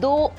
2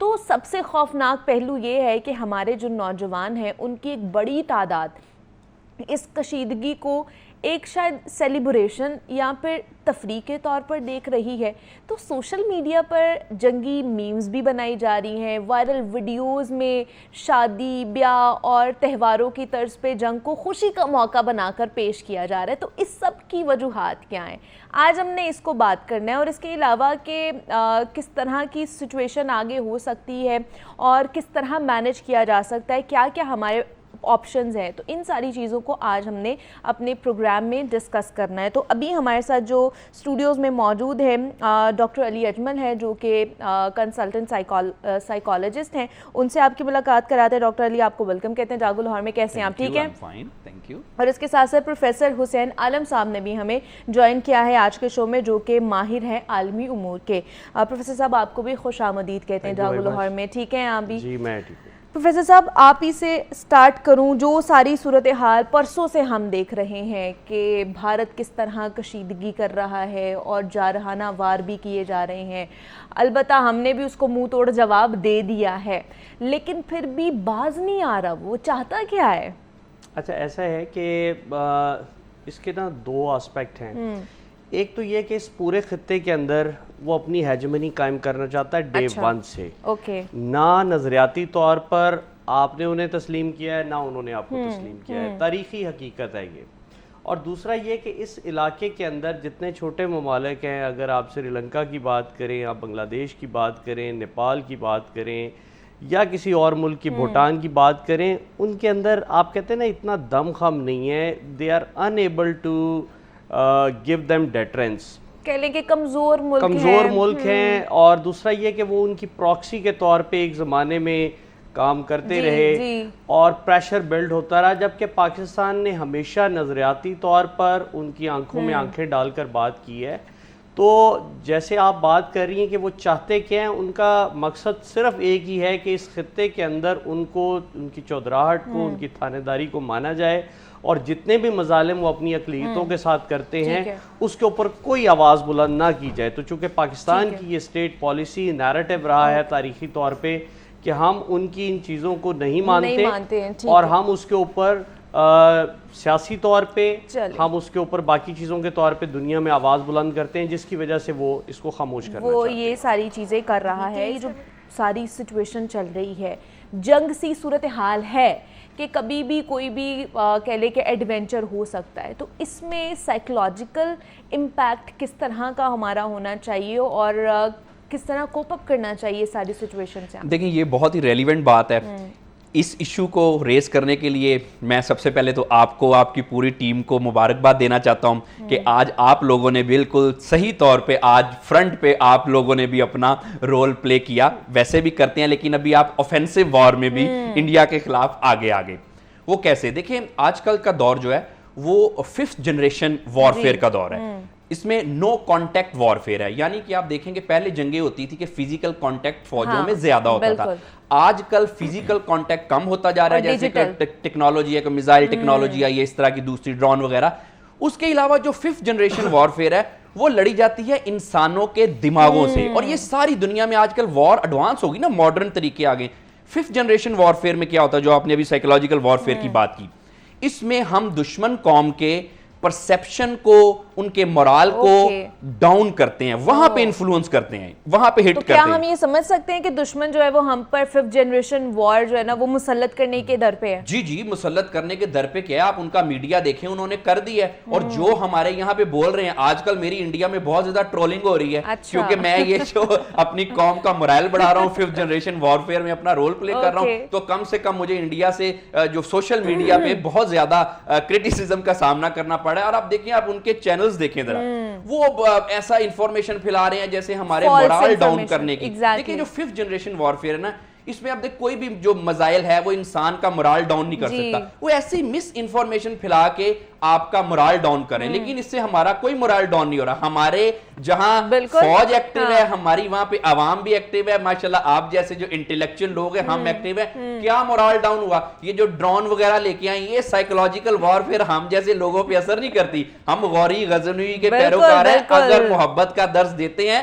تو سب سے خوفناک پہلو یہ ہے کہ ہمارے جو نوجوان ہیں ان کی ایک بڑی تعداد اس کشیدگی کو ایک شاید سیلیبریشن یا پھر تفریح کے طور پر دیکھ رہی ہے. تو سوشل میڈیا پر جنگی میمز بھی بنائی جا رہی ہیں, وائرل ویڈیوز میں شادی بیاہ اور تہواروں کی طرز پہ جنگ کو خوشی کا موقع بنا کر پیش کیا جا رہا ہے. تو اس سب کی وجوہات کیا ہیں, آج ہم نے اس کو بات کرنا ہے, اور اس کے علاوہ کہ کس طرح کی سچویشن آگے ہو سکتی ہے اور کس طرح مینیج کیا جا سکتا ہے, کیا کیا ہمارے آپشنز ہیں. تو ان ساری چیزوں کو آج ہم نے اپنے پروگرام میں ڈسکس کرنا ہے. تو ابھی ہمارے ساتھ جو اسٹوڈیوز میں موجود ہیں ڈاکٹر علی اجمل ہے جو کہ کنسلٹنٹ سائیکالوجسٹ ہیں, ان سے آپ کی ملاقات کراتے ہیں. ڈاکٹر علی, آپ کو ویلکم کہتے ہیں جاگو لاہور میں. کیسے ہیں آپ؟ ٹھیک ہیں, اور اس کے ساتھ ساتھ پروفیسر حسین عالم صاحب نے بھی ہمیں جوائن کیا ہے آج کے شو میں, جو کہ ماہر ہیں عالمی امور کے. پروفیسر صاحب, آپ کو بھی خوش آمدید کہتے ہیں جاگو لاہور میں. ٹھیک ہیں آپ بھی؟ جی میں ٹھیک ہوں. پروفیسر صاحب, آپ ہی سے سٹارٹ کروں. جو ساری صورتحال پرسوں سے ہم دیکھ رہے ہیں کہ بھارت کس طرح کشیدگی کر رہا ہے اور جارحانہ وار بھی کیے جا رہے ہیں, البتہ ہم نے بھی اس کو منہ توڑ جواب دے دیا ہے, لیکن پھر بھی باز نہیں آ رہا, وہ چاہتا کیا ہے؟ اچھا, ایسا ہے کہ اس کے نا دو آسپیکٹ ہیں. ایک تو یہ کہ اس پورے خطے کے اندر وہ اپنی ہیجمنی قائم کرنا چاہتا ہے ڈے ون سے. نہ نظریاتی طور پر آپ نے انہیں تسلیم کیا ہے, نہ انہوں نے آپ کو تسلیم کیا ہے. تاریخی حقیقت ہے یہ. اور دوسرا یہ کہ اس علاقے کے اندر جتنے چھوٹے ممالک ہیں, اگر آپ سری لنکا کی بات کریں, آپ بنگلہ دیش کی بات کریں, نیپال کی بات کریں, یا کسی اور ملک کی بھوٹان کی بات کریں, ان کے اندر آپ کہتے ہیں نا اتنا دم خم نہیں ہے. They are enable to give them deterrence. کہہ لیں کہ کمزور ملک ہیں. اور دوسرا یہ کہ وہ ان کی پراکسی کے طور پہ ایک زمانے میں کام کرتے رہے اور پریشر بلڈ ہوتا رہا, جبکہ پاکستان نے ہمیشہ نظریاتی طور پر ان کی آنکھوں میں آنکھیں ڈال کر بات کی ہے. تو جیسے آپ بات کر رہی ہیں کہ وہ چاہتے کیا ہیں, ان کا مقصد صرف ایک ہی ہے کہ اس خطے کے اندر ان کو, ان کی چودراہٹ کو, ان کی تھانے داری کو مانا جائے, اور جتنے بھی مظالم وہ اپنی اقلیتوں کے ساتھ کرتے ہیں اس کے اوپر کوئی آواز بلند نہ کی جائے. تو چونکہ پاکستان کی یہ اسٹیٹ پالیسی نیریٹو رہا ہے تاریخی طور پہ کہ ہم ان کی ان چیزوں کو نہیں مانتے, اور ہم اس کے اوپر سیاسی طور پہ, ہم اس کے اوپر باقی چیزوں کے طور پہ دنیا میں آواز بلند کرتے ہیں, جس کی وجہ سے وہ اس کو خاموش کرنا چاہتے ہیں. وہ یہ ساری چیزیں کر رہا ہے. یہ جو ساری سچویشن چل رہی ہے, جنگ سی صورتحال ہے کہ کبھی بھی کوئی بھی کہہ لے کہ ایڈونچر ہو سکتا ہے. تو اس میں سائیکولوجیکل امپیکٹ کس طرح کا ہمارا ہونا چاہیے اور کس طرح کوپ اپ کرنا چاہیے ساری سچویشن سے؟ دیکھیں, یہ بہت ہی ریلیونٹ بات ہے. اس ایشو کو ریز کرنے کے لیے میں سب سے پہلے تو آپ کو, آپ کی پوری ٹیم کو مبارکباد دینا چاہتا ہوں کہ آج آپ لوگوں نے بالکل صحیح طور پہ آج فرنٹ پہ آپ لوگوں نے بھی اپنا رول پلے کیا. ویسے بھی کرتے ہیں, لیکن ابھی آپ اوفینسو وار میں بھی انڈیا کے خلاف آگے. وہ کیسے؟ دیکھیں, آج کل کا دور جو ہے وہ 5th جنریشن وارفیئر کا دور ہے. اس میں نو کانٹیکٹ وارفیئر ہے, یعنی کہ آپ دیکھیں کہ پہلے جنگیں ہوتی تھی کہ فزیکل کانٹیکٹ فوجوں میں زیادہ ہوتا تھا. آج کل فزیکل کانٹیکٹ کم ہوتا جا رہا ہے, جیسے کہ ٹیکنالوجی ہے, کہ میزائل ٹیکنالوجی ہے, یہ اس طرح کی دوسری ڈرون وغیرہ. اس کے علاوہ جو 5th جنریشن وارفیئر ہے وہ لڑی جاتی ہے انسانوں کے دماغوں سے, اور یہ ساری دنیا میں آج کل وار ایڈوانس ہوگی نا, ماڈرن طریقے آگے. 5th جنریشن وارفیئر میں کیا ہوتا ہے, جو آپ نے ابھی سائیکولوجیکل وارفیئر کی بات کی, اس میں ہم دشمن قوم کے پرسیپشن کو, ان کے مورال کو ڈاؤن کرتے ہیں, وہاں پہ انفلوئنس کرتے ہیں, وہاں پہ ہٹ کرتے ہیں. کیا ہم یہ سمجھ سکتے ہیں کہ دشمن جو ہے وہ ہم پر 5th جنریشن وار جو ہے نا وہ مسلط کرنے کے در پہ ہے؟ جی, مسلط کرنے کے در پہ کیا ہے. آپ ان کا میڈیا دیکھیں, انہوں نے کر دی ہے. اور جو ہمارے یہاں پہ بول رہے ہیں, آج کل میری انڈیا میں بہت زیادہ ٹرولنگ ہو رہی ہے, کیونکہ میں یہ جو اپنی قوم کا مورائل بڑھا رہا ہوں, 5th جنریشن وارفیئر میں اپنا رول پلے کر رہا ہوں, تو کم سے کم مجھے انڈیا سے جو سوشل میڈیا پہ بہت زیادہ کرٹیسزم کا سامنا کرنا پڑا ہے. اور آپ دیکھیں, آپ ان کے چینلز دیکھیں ذرا, وہ ایسا انفارمیشن پھیلا رہے ہیں جیسے ہمارے مورال ڈاؤن کرنے کی. دیکھیں, جو 5th جنریشن وارفیئر ہے نا, اس میں آپ دیکھ کوئی بھی جو مزائل ہے وہ انسان کا مورال ڈاؤن نہیں کر سکتا. وہ ایسی مس انفارمیشن پھیلا کے آپ کا مورال ڈاؤن کریں, لیکن اس سے ہمارا کوئی مورال ڈاؤن نہیں ہو رہا. ہمارے جہاں فوج ایکٹیو ہے, ہماری وہاں پہ عوام بھی ایکٹیو ہے, ماشاءاللہ آپ جیسے جو انٹیلیکچوئل لوگ ہیں ہم ایکٹیو ہیں. کیا مورال ڈاؤن ہوا؟ یہ جو ڈرون وغیرہ لے کے آئیں, یہ سائیکولوجیکل وارفیئر ہم جیسے لوگوں پہ اثر نہیں کرتی. ہم غوری غزنوی کے پیروکار ہیں, اگر محبت کا درس دیتے ہیں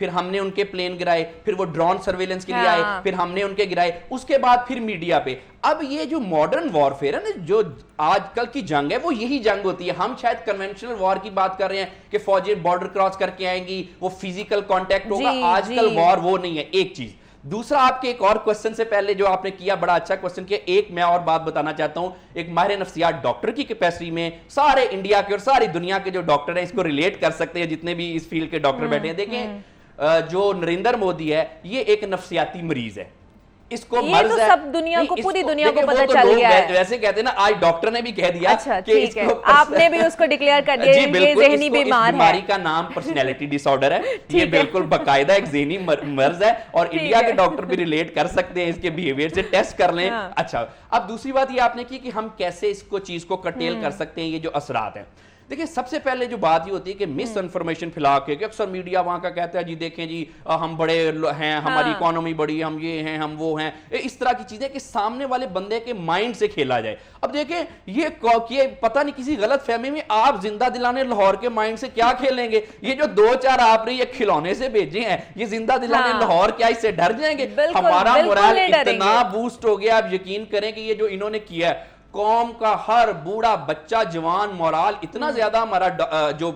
پھر ہم نے ان کے پلین گرائے, پھر وہ ڈرون سرویلنس کے لیے آئے, پھر ہم نے ان کے گرائے, اس کے بعد پھر میڈیا پہ. اب یہ جو ماڈرن وارفیئر ہے نا, جو آج کل کی جنگ ہے, وہ یہی جنگ ہوتی ہے. ہم شاید کنونشنل وار کی بات کر رہے ہیں کہ فوجیں بارڈر کراس کر کے آئیں گی, وہ فزیکل کانٹیکٹ ہوگا. آج کل وار وہ نہیں ہے. ایک چیز. دوسرا, آپ کے ایک اور کوسچن سے پہلے جو آپ نے کیا, بڑا اچھا کوسچن کیا, ایک میں اور بات بتانا چاہتا ہوں. ایک ماہر نفسیات ڈاکٹر کی کیپیسٹی میں سارے انڈیا کے اور ساری دنیا کے جو ڈاکٹر ہیں اس کو ریلیٹ کر سکتے ہیں, جتنے بھی اس فیلڈ کے ڈاکٹر بیٹھے ہیں. دیکھیں جو نریندر مودی ہے یہ ایک نفسیاتی مریض ہے. اس کو مرض ہے, سب دنیا کو, پوری دنیا کو پتہ چل گیا ہے. ویسے کہتے ہیں نا, آج ڈاکٹر نے بھی کہہ دیا کہ اس کو, آپ نے بھی اس کو ڈکلیئر کر دیا یہ ذہنی بیمار ہے. اس بیماری کا نام پرسنالٹی ڈس آرڈر ہے. یہ بالکل باقاعدہ ایک ذہنی مرض ہے, اور انڈیا کے ڈاکٹر بھی ریلیٹ کر سکتے ہیں اس کے بیہیویئر سے, ٹیسٹ کر لیں. اچھا, اب دوسری بات یہ آپ نے کی کہ ہم کیسے اس کو چیز کو کرٹیل کر سکتے ہیں, یہ جو اثرات ہیں. دیکھیں سب سے پہلے جو بات یہ ہوتی ہے کہ مس انفارمیشن پھیلا کے, کہ اکثر میڈیا وہاں کا کہتا ہے جی دیکھیں جی ہم بڑے ہیں, ہماری اکانومی بڑی ہے, ہم یہ ہیں, ہم وہ ہیں, اس طرح کی چیزیں کہ سامنے والے بندے کے مائنڈ سے کھیلا جائے. اب دیکھیں یہ پتہ نہیں کسی غلط فہمی میں آپ زندہ دلانے لاہور کے مائنڈ سے کیا کھیلیں گے. یہ جو 2-4 آپ نے یہ کھلونے سے بھیجے ہیں, یہ زندہ دلانے لاہور کیا اس سے ڈر جائیں گے؟ ہمارا مورال اتنا بوسٹ ہو گیا, آپ یقین کریں کہ یہ جو انہوں نے کیا ہے, قوم کا ہر بوڑھا بچہ جوان مورال اتنا زیادہ ہمارا جو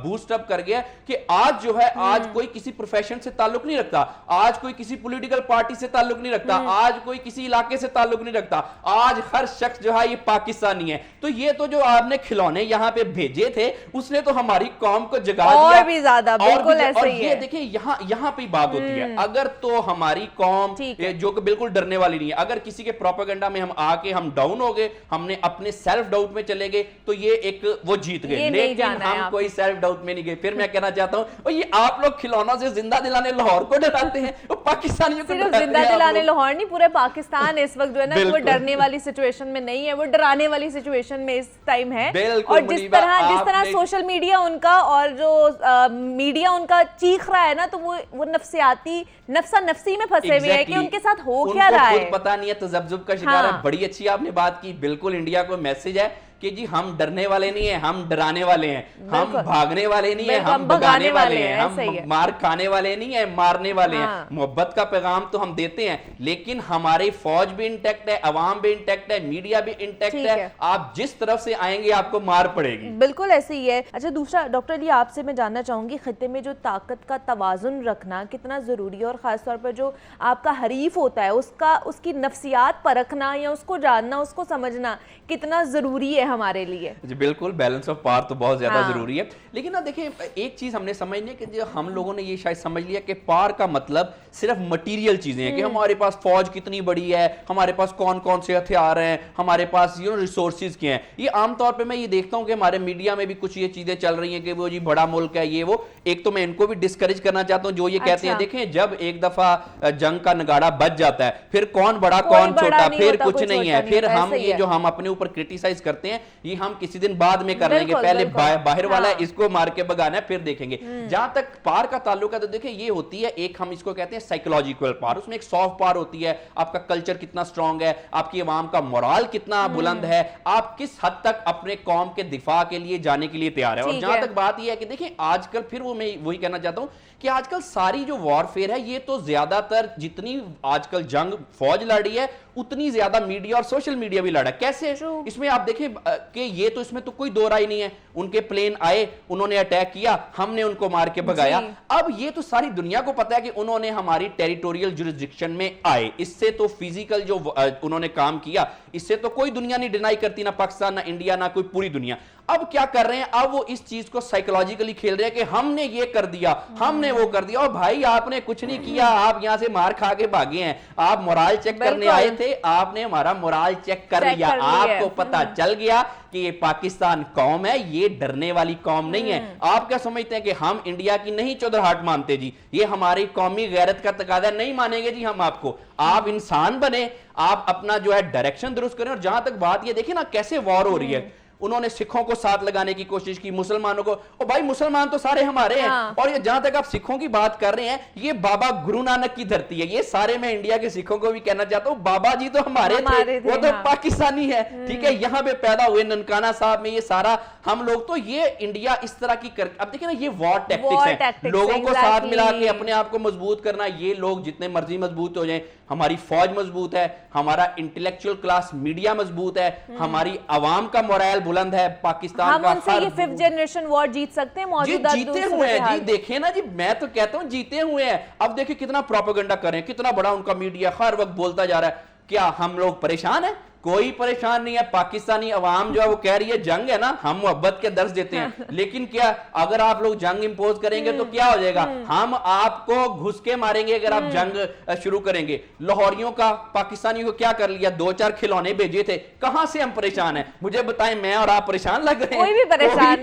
بوسٹ اپ کر گیا کہ آج جو ہے, آج کوئی کسی پروفیشن سے تعلق نہیں رکھتا, آج کوئی کسی پولیٹیکل پارٹی سے تعلق نہیں رکھتا, آج کوئی کسی علاقے سے تعلق نہیں رکھتا, آج ہر شخص جو ہے یہ پاکستانی ہے. تو یہ تو جو آپ نے کھلونے یہاں پہ بھیجے تھے اس نے تو ہماری قوم کو جگا دیا اور بھی زیادہ, بالکل ایسے ہی ہے. یہ دیکھیں یہاں پہ بات ہوتی ہے, اگر تو ہماری قوم جو کہ بالکل ڈرنے والی نہیں ہے, اگر کسی کے پروپیگنڈا میں ہم آ کے ہم ڈاؤن ہو گئے, ہم نے اپنے سیلف ڈاؤٹ میں چلے گئے, تو یہ ایک وہ جیت گئے. لیکن ہم کوئی سیلف ڈاؤٹ میں نہیں گئے. پھر میں کہنا چاہتا ہوں, اور یہ آپ لوگ کھلونا سے زندہ دلانے لاہور کو ڈراتے ہیں, وہ پاکستانیوں کو ڈراتے ہیں. زندہ دلانے لاہور نہیں, پورے پاکستان اس وقت جو ہے نا وہ ڈرنے والی سچویشن میں نہیں ہے, وہ ڈرانے والی سچویشن میں اس ٹائم ہے. اور جس طرح سوشل میڈیا ان کا اور جو میڈیا ان کا چیخ رہا ہے نا, تو وہ نفسیاتی نفسی میں پھنسے ہوئے ہیں کہ ان کے ساتھ ہو کیا رہا ہے, ان کو پتہ نہیں ہے, تذبذب کا شکار ہے. بڑی اچھی آپ نے بات کی. بالکل انڈیا کو میسج ہے کہ جی ہم ڈرنے والے نہیں ہیں, ہم ڈرانے والے ہیں, ہم بھاگنے والے نہیں ہیں, ہم بھگانے والے ہیں, ہم مار کھانے والے نہیں ہیں, مارنے والے ہیں. محبت کا پیغام تو ہم دیتے ہیں, لیکن ہماری فوج بھی انٹیکٹ ہے, عوام بھی انٹیکٹ ہے, میڈیا بھی انٹیکٹ ہے. آپ جس طرف سے آئیں گے آپ کو مار پڑے گی. بالکل ایسے ہی ہے. اچھا, دوسرا ڈاکٹر علی آپ سے میں جاننا چاہوں گی, خطے میں جو طاقت کا توازن رکھنا کتنا ضروری ہے, اور خاص طور پر جو آپ کا حریف ہوتا ہے اس کی نفسیات پرکھنا یا اس کو جاننا, اس کو سمجھنا کتنا ضروری ہے ہمارے لیے؟ جی بالکل, بیلنس آف پاور تو بہت زیادہ ضروری ہے. لیکن نا دیکھیں ایک چیز ہم نے سمجھنی ہے کہ جو ہم لوگوں نے یہ شاید سمجھ لیا کہ پاور کا مطلب صرف مٹیریل چیزیں ہیں, کہ ہمارے پاس فوج کتنی بڑی ہے, ہمارے پاس کون کون سے ہتھیار ہیں, ہمارے پاس ریسورسز کیا ہیں. یہ عام طور پہ میں یہ دیکھتا ہوں کہ ہمارے میڈیا میں بھی کچھ یہ چیزیں چل رہی ہیں کہ وہ جی بڑا ملک ہے, یہ وہ. ایک تو میں ان کو بھی ڈسکریج کرنا چاہتا ہوں جو یہ کہتے ہیں, دیکھیں جب ایک دفعہ جنگ کا نگاڑا بج جاتا ہے, پھر کون بڑا کون چھوٹا, پھر کچھ نہیں ہے. پھر ہم یہ جو ہم اپنے اوپر کرٹیسائز کرتے ہیں, یہ ہم کسی دن بعد میں کر لیں گے, پہلے باہر والا ہے اس کو مار کے بگانا ہے, پھر دیکھیں گے. جہاں تک پار کا تعلق ہے تو دیکھیں یہ ہوتی ہے ایک, ہم اس کو کہتے ہیں سائیکولوجیکل پار. اس میں ایک سافٹ پار ہوتی ہے, آپ کا کلچر کتنا سٹرونگ ہے, آپ کی عوام کا مورال کتنا بلند ہے, آپ کس حد تک اپنے قوم کے دفاع کے لیے جانے کے لیے تیار ہے. اور جہاں تک بات یہ ہے کہ دیکھیں آج کل, پھر میں وہی کہنا چاہتا ہوں کہ آج کل ساری جو وارفیئر ہے یہ تو زیادہ تر جتنی آج کل جنگ فوج لڑی ہے اتنی زیادہ میڈیا اور سوشل میڈیا بھی لڑا. کیسے؟ اس میں آپ دیکھیں کہ یہ تو اس میں تو کوئی دو رائے نہیں ہے, ان کے پلین آئے, انہوں نے اٹیک کیا, ہم نے ان کو مار کے بھگایا. اب یہ تو ساری دنیا کو پتا ہے کہ انہوں نے ہماری ٹیریٹوریل جورسڈکشن میں آئے, اس سے تو فزیکل جو انہوں نے کام کیا اس سے تو کوئی دنیا نہیں ڈینائی کرتی, نہ پاکستان, نہ انڈیا, نہ کوئی پوری دنیا. اب کیا کر رہے ہیں, اب وہ اس چیز کو سائیکولوجیکلی کھیل رہے ہیں کہ ہم نے یہ کر دیا, ہم نے وہ کر دیا. اور بھائی آپ نے کچھ نہیں کیا, آپ یہاں سے مار کھا کے بھاگے ہیں, آپ مورال چیک کرنے آئے تھے, آپ نے ہمارا مورال چیک کر لیا, آپ کو پتا چل گیا کہ یہ پاکستان قوم ہے, یہ ڈرنے والی قوم نہیں ہے. آپ کیا سمجھتے ہیں کہ ہم انڈیا کی نہیں چودراہٹ مانتے جی, یہ ہماری قومی غیرت کا تقاضا, نہیں مانیں گے جی ہم آپ کو. آپ انسان بنے, آپ اپنا جو ہے ڈائریکشن درست کریں. اور جہاں تک بات یہ دیکھیں نا کیسے وار ہو رہی ہے, انہوں نے سکھوں کو ساتھ لگانے کی کوشش کی, مسلمانوں کو, اور بھائی مسلمان تو سارے ہمارے ہیں. اور یہ جہاں تک آپ سکھوں کی بات کر رہے ہیں, یہ بابا گرو نانک کی دھرتی ہے. یہ سارے میں انڈیا کے سکھوں کو بھی کہنا چاہتا ہوں, بابا جی تو ہمارے تھے, وہ تو پاکستانی ہے, ٹھیک ہے, یہاں پہ پیدا ہوئے ننکانہ صاحب میں, یہ سارا ہم لوگ. تو یہ انڈیا اس طرح کی اب دیکھیں نا, یہ وار ٹیکٹکس ہیں, لوگوں کو ساتھ ملا کے اپنے آپ کو مضبوط کرنا. یہ لوگ جتنے مرضی مضبوط ہو جائیں, ہماری فوج مضبوط ہے, ہمارا انٹلیکچوئل کلاس میڈیا مضبوط ہے, ہماری عوام کا مورائل بلند ہے, پاکستان کا ہم ان سے یہ 5th جنریشن وار جیت سکتے ہیں موجودہ جیتے ہوئے ہیں. جی دیکھیں نا جی, میں تو کہتا ہوں جیتے ہوئے ہیں. اب دیکھیں کتنا پروپیگنڈا کریں, کتنا بڑا ان کا میڈیا ہر وقت بولتا جا رہا ہے. کیا ہم لوگ پریشان ہیں؟ کوئی پریشان نہیں ہے. پاکستانی عوام جو ہے وہ کہہ رہی ہے جنگ ہے نا, ہم محبت کے درس دیتے ہیں, لیکن کیا اگر آپ لوگ جنگ امپوز کریں گے تو کیا ہو جائے گا؟ ہم آپ کو گھس کے ماریں گے اگر آپ جنگ شروع کریں گے. لاہوریوں کا پاکستانیوں کو کیا کر لیا, 2-4 کھلونے بھیجے تھے, کہاں سے ہم پریشان ہیں؟ مجھے بتائیں, میں اور آپ پریشان لگ رہے ہیں؟ کوئی بھی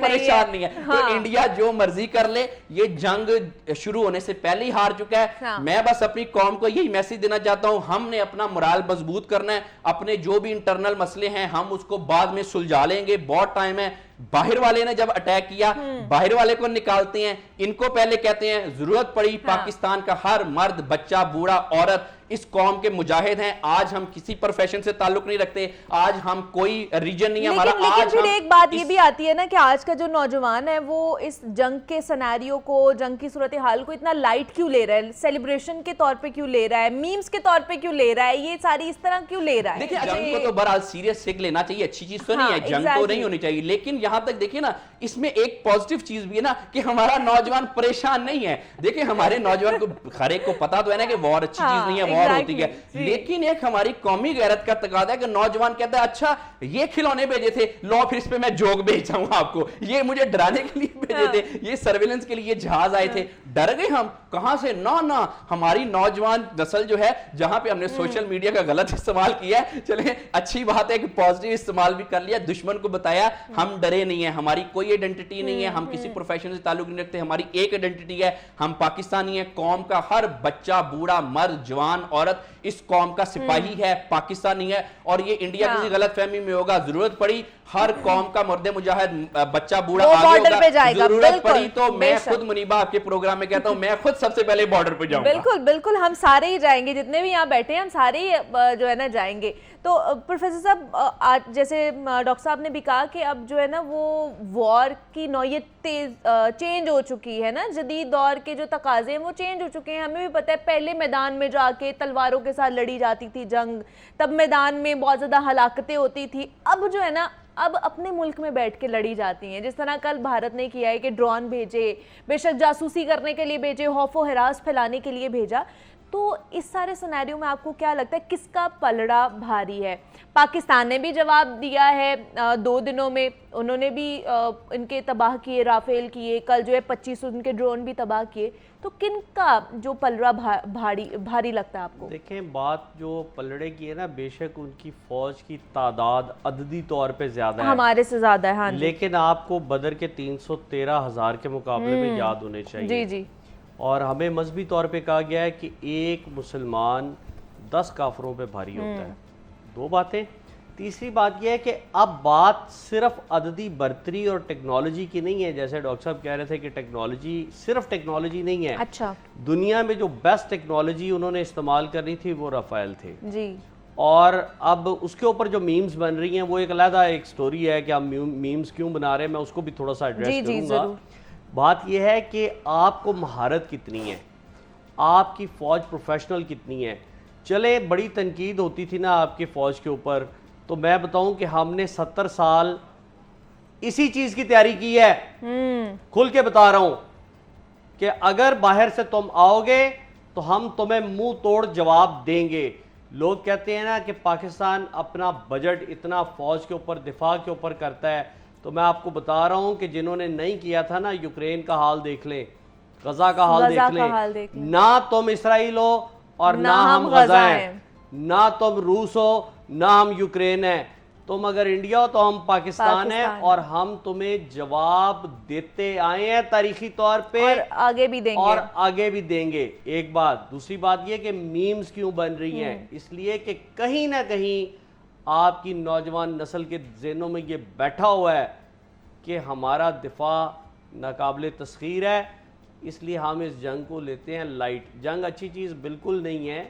پریشان نہیں ہے. تو انڈیا جو مرضی کر لے, یہ جنگ شروع ہونے سے پہلے ہی ہار چکا ہے. میں بس اپنی قوم کو یہی میسج دینا چاہتا ہوں, ہم نے اپنا مرال مضبوط کرنا ہے. اپنے جو بھی انٹرنل مسئلے ہیں ہم اس کو بعد میں سلجھا لیں گے, بہت ٹائم ہے. باہر والے نے جب اٹیک کیا, باہر والے کو نکالتے ہیں, ان کو پہلے کہتے ہیں ضرورت پڑی پاکستان کا ہر مرد, بچہ, بوڑھا, عورت اس قوم کے مجاہد ہیں. آج ہم کسی پروفیشن سے تعلق نہیں رکھتے, آج ہم کوئی ریجن نہیں ہے ہمارا. لیکن پھر ایک بات یہ بھی آتی ہے نا کہ آج کا جو نوجوان ہے وہ اس جنگ کے سیناریو کو, جنگ کی صورتحال کو اتنا لائٹ کیوں لے رہا ہے, سیلیبریشن کے طور پہ کیوں لے رہا ہے, میمز کے طور پہ کیوں لے رہا ہے, یہ ساری اس طرح کیوں لے رہا ہے؟ دیکھیں جنگ کو تو بہرحال سیریس سیکھ لینا چاہیے, اچھی چیز تو نہیں ہے, جنگ تو نہیں ہونی چاہیے, لیکن یہاں تک دیکھیں نا, اس میں ایک پازیٹیو چیز بھی ہے نا کہ ہمارا نوجوان پریشان نہیں ہے. دیکھیں ہمارے نوجوان کو ہر ایک کو پتا تو ہے نا کہ وار اچھی چیز نہیں ہے, وار ہوتی ہے, لیکن ایک ہماری قومی غیرت کا تقاضا ہے کہ نوجوان کہتا ہے اچھا یہ کھلونے بھیجے تھے, لو پھر اس پہ میں جوک بھیجتا ہوں آپ کو, یہ مجھے ڈرانے کے لیے بھیجے تھے, یہ سرویلنس کے لیے یہ جہاز آئے تھے. ڈر گئے ہم کہاں سے؟ نہ ہماری نوجوان نسل جو ہے, جہاں پہ ہم نے سوشل میڈیا کا غلط استعمال کیا ہے, چلیں اچھی بات ہے کہ پازیٹیو استعمال بھی کر لیا, دشمن کو بتایا ہم ڈرے نہیں ہیں, ہماری کوئی آئیڈینٹی نہیں ہے, ہم کسی پروفیشن سے تعلق نہیں رکھتے, ہماری ایک آئیڈینٹی ہے, ہم پاکستانی ہیں. قوم کا ہر بچہ, بوڑھا, مرد, جوان, عورت اس قوم کا سپاہی ہے, پاکستانی ہے. اور یہ انڈیا کسی غلط فہمی میں ہوگا, ضرورت پڑی ہر قوم کا مرد مجاہد, بچہ, بوڑھا آگے ہوگا, ضرورت پڑی تو میں خود منیبہ آپ کے پروگرام میں کہتا ہوں, میں خود سب سے پہلے بارڈر پہ جاؤں گا. بالکل ہم سارے ہی جائیں گے, جتنے بھی یہاں بیٹھے ہیں ہم سارے ہی جو ہے نا جائیں گے. تو پروفیسر صاحب, آج جیسے ڈاکٹر صاحب نے بھی کہا کہ اب جو ہے نا وہ وار کی نوعیت چینج ہو چکی ہے نا, جدید دور کے جو تقاضے ہیں وہ چینج ہو چکے ہیں. ہمیں بھی پتہ ہے پہلے میدان میں جا کے تلواروں کے ساتھ لڑی جاتی تھی جنگ, تب میدان میں بہت زیادہ ہلاکتیں ہوتی تھی. اب جو ہے نا اب اپنے ملک میں بیٹھ کے لڑی جاتی ہیں, جس طرح کل بھارت نے کیا ہے کہ ڈرون بھیجے, بے شک جاسوسی کرنے کے لیے بھیجے, خوف و ہراس پھیلانے کے لیے بھیجا. تو اس سارے سیناریو میں آپ کو کیا لگتا ہے کس کا پلڑا بھاری ہے؟ پاکستان نے بھی جواب دیا ہے 2 دنوں میں, انہوں نے بھی ان کے تباہ کیے, رافیل کیے, کل جو ہے 25 ان کے ڈرون بھی تباہ کیے. تو کن کا جو پلڑا بھاری لگتا ہے آپ کو؟ دیکھیں بات جو پلڑے کی ہے نا, بے شک ان کی فوج کی تعداد عددی طور پہ زیادہ ہے, ہمارے سے زیادہ ہے, ہاں جی, لیکن آپ کو بدر کے 313,000 کے مقابلے میں یاد ہونے چاہیے. جی. اور ہمیں مذہبی طور پہ کہا گیا ہے کہ ایک مسلمان 10 کافروں پہ بھاری ہوتا ہے. 2 باتیں. تیسری بات یہ ہے کہ اب بات صرف عددی برتری اور ٹیکنالوجی کی نہیں ہے, جیسے ڈاکٹر صاحب کہہ رہے تھے کہ ٹیکنالوجی صرف ٹیکنالوجی نہیں ہے. اچھا, دنیا میں جو بیسٹ ٹیکنالوجی انہوں نے استعمال کرنی تھی وہ رافیل تھے. جی. اور اب اس کے اوپر جو میمز بن رہی ہیں وہ ایک علیحدہ ایک سٹوری ہے کہ ہم میمز کیوں بنا رہے ہیں, میں اس کو بھی تھوڑا سا ایڈریس کروں گا. بات یہ ہے کہ آپ کو مہارت کتنی ہے, آپ کی فوج پروفیشنل کتنی ہے. چلے بڑی تنقید ہوتی تھی نا آپ کی فوج کے اوپر, تو میں بتاؤں کہ ہم نے 70 سال اسی چیز کی تیاری کی ہے. کھل کے بتا رہا ہوں کہ اگر باہر سے تم آؤ گے تو ہم تمہیں منہ توڑ جواب دیں گے. لوگ کہتے ہیں نا کہ پاکستان اپنا بجٹ اتنا فوج کے اوپر, دفاع کے اوپر کرتا ہے, تو میں آپ کو بتا رہا ہوں کہ جنہوں نے نہیں کیا تھا نا, یوکرین کا حال دیکھ لیں, غزہ کا حال دیکھ لیں. نہ تم اسرائیل ہو اور نہ ہم غزہ ہیں, نہ تم روس ہو نہ ہم یوکرین ہیں. تم اگر انڈیا ہو تو ہم پاکستان ہیں, اور ہم تمہیں جواب دیتے آئے ہیں تاریخی طور پہ, اور آگے بھی دیں گے. ایک بات. دوسری بات یہ کہ میمز کیوں بن رہی ہیں, اس لیے کہ کہیں نہ کہیں آپ کی نوجوان نسل کے ذہنوں میں یہ بیٹھا ہوا ہے کہ ہمارا دفاع ناقابل تسخیر ہے، اس لیے ہم اس جنگ کو لیتے ہیں لائٹ. جنگ اچھی چیز بالکل نہیں ہے،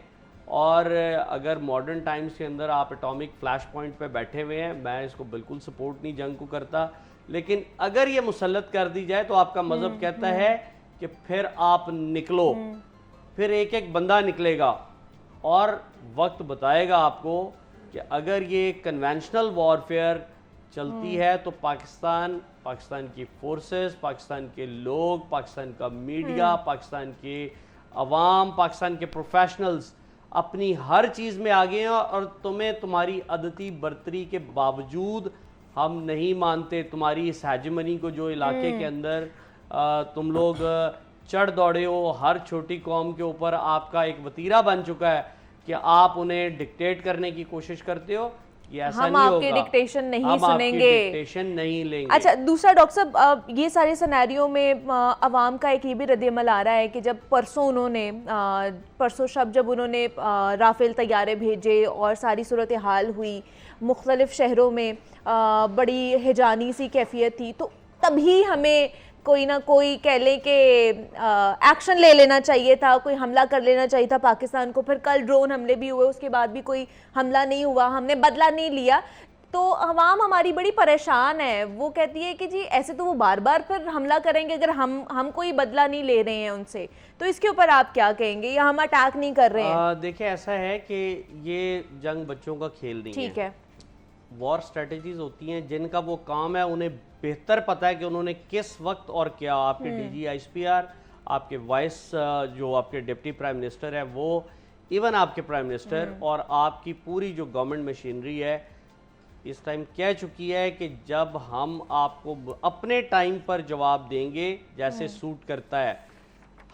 اور اگر ماڈرن ٹائمز کے اندر آپ اٹامک فلیش پوائنٹ پہ بیٹھے ہوئے ہیں، میں اس کو بالکل سپورٹ نہیں جنگ کو کرتا، لیکن اگر یہ مسلط کر دی جائے تو آپ کا مذہب کہتا ہے کہ پھر آپ نکلو، پھر ایک ایک بندہ نکلے گا، اور وقت بتائے گا آپ کو کہ اگر یہ کنونشنل وارفیئر چلتی ہے تو پاکستان کی فورسز، پاکستان کے لوگ، پاکستان کا میڈیا، پاکستان کے عوام، پاکستان کے پروفیشنلز اپنی ہر چیز میں آگے ہیں، اور تمہیں تمہاری عدتی برتری کے باوجود ہم نہیں مانتے تمہاری اس ہیجمنی کو جو علاقے کے اندر تم لوگ چڑھ دوڑے ہو. ہر چھوٹی قوم کے اوپر آپ کا ایک وتیرہ بن چکا ہے کہ آپ انہیں ڈکٹیٹ کرنے کی کوشش کرتے ہو. یہ ایسا نہیں ہوگا، ہم آپ کے ڈکٹیشن نہیں سنیں گے، ہم آپ کی ڈکٹیشن نہیں لیں گے. اچھا دوسرا ڈاکٹر صاحب، یہ سارے سینیریو میں عوام کا ایک یہ بھی رد عمل آ رہا ہے کہ جب پرسوں شب جب انہوں نے رافیل طیارے بھیجے اور ساری صورتحال ہوئی، مختلف شہروں میں بڑی ہیجانی سی کیفیت تھی، تو تبھی ہمیں کوئی نہ کوئی کہہ لیں کہ ایکشن لے لینا چاہیے تھا، کوئی حملہ کر لینا چاہیے تھا پاکستان کو. پھر کل ڈرون حملے بھی ہوئے، اس کے بعد بھی کوئی حملہ نہیں ہوا، ہم نے بدلہ نہیں لیا. تو عوام ہماری بڑی پریشان ہے، وہ کہتی ہے کہ جی ایسے تو وہ بار بار پھر حملہ کریں گے اگر ہم کوئی بدلہ نہیں لے رہے ہیں ان سے. تو اس کے اوپر آپ کیا کہیں گے، یا ہم اٹیک نہیں کر رہے ہیں؟ دیکھیں ایسا ہے کہ یہ جنگ بچوں کا کھیل نہیں ہے. ٹھیک ہے، وار سٹریٹجیز ہوتی ہیں جن کا وہ کام ہے، انہیں بہتر پتہ ہے کہ انہوں نے کس وقت اور کیا. آپ کے D G I S P R, آپ کے وائس جو آپ کے ڈپٹی پرائم منسٹر ہے، وہ ایون آپ کے پرائم منسٹر اور آپ کی پوری جو گورنمنٹ مشینری ہے اس ٹائم کہہ چکی ہے کہ جب ہم آپ کو اپنے ٹائم پر جواب دیں گے جیسے سوٹ کرتا ہے.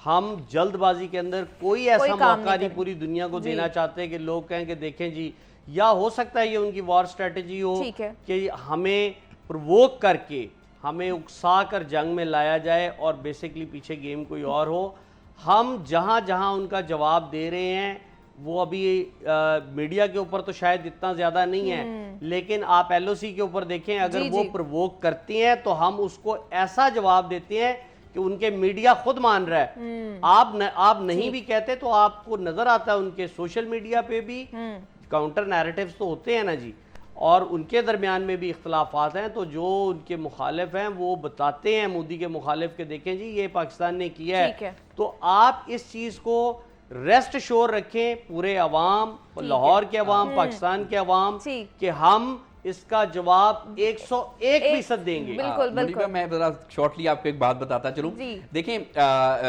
ہم جلد بازی کے اندر کوئی ایسا موقع نہیں پوری دنیا کو دینا چاہتے کہ لوگ کہیں کہ دیکھیں جی، یا ہو سکتا ہے یہ ان کی وار سٹریٹجی ہو کہ ہمیں پرووک کر کے ہمیں اکسا کر جنگ میں لایا جائے اور بیسیکلی پیچھے گیم کوئی اور ہو. ہم جہاں جہاں ان کا جواب دے رہے ہیں وہ ابھی میڈیا کے اوپر تو شاید اتنا زیادہ نہیں ہے، لیکن آپ ایل او سی کے اوپر دیکھیں، اگر وہ پرووک کرتی ہیں تو ہم اس کو ایسا جواب دیتے ہیں کہ ان کے میڈیا خود مان رہا ہے. آپ نہیں بھی کہتے تو آپ کو نظر آتا ہے ان کے سوشل میڈیا پہ بھی کاؤنٹر نیریٹیوز تو ہوتے ہیں نا جی، اور ان کے درمیان میں بھی اختلافات ہیں. تو جو ان کے مخالف ہیں وہ بتاتے ہیں مودی کے مخالف کہ دیکھیں جی یہ پاکستان نے کیا ہے. تو آپ اس چیز کو ریسٹ شور رکھیں، پورے عوام، لاہور کے عوام، پاکستان کے عوام، کہ ہم اس کا جواب 101% دیں گے. بالکل. میں ذرا شارٹلی آپ کو ایک بات بتاتا چلوں. دیکھیں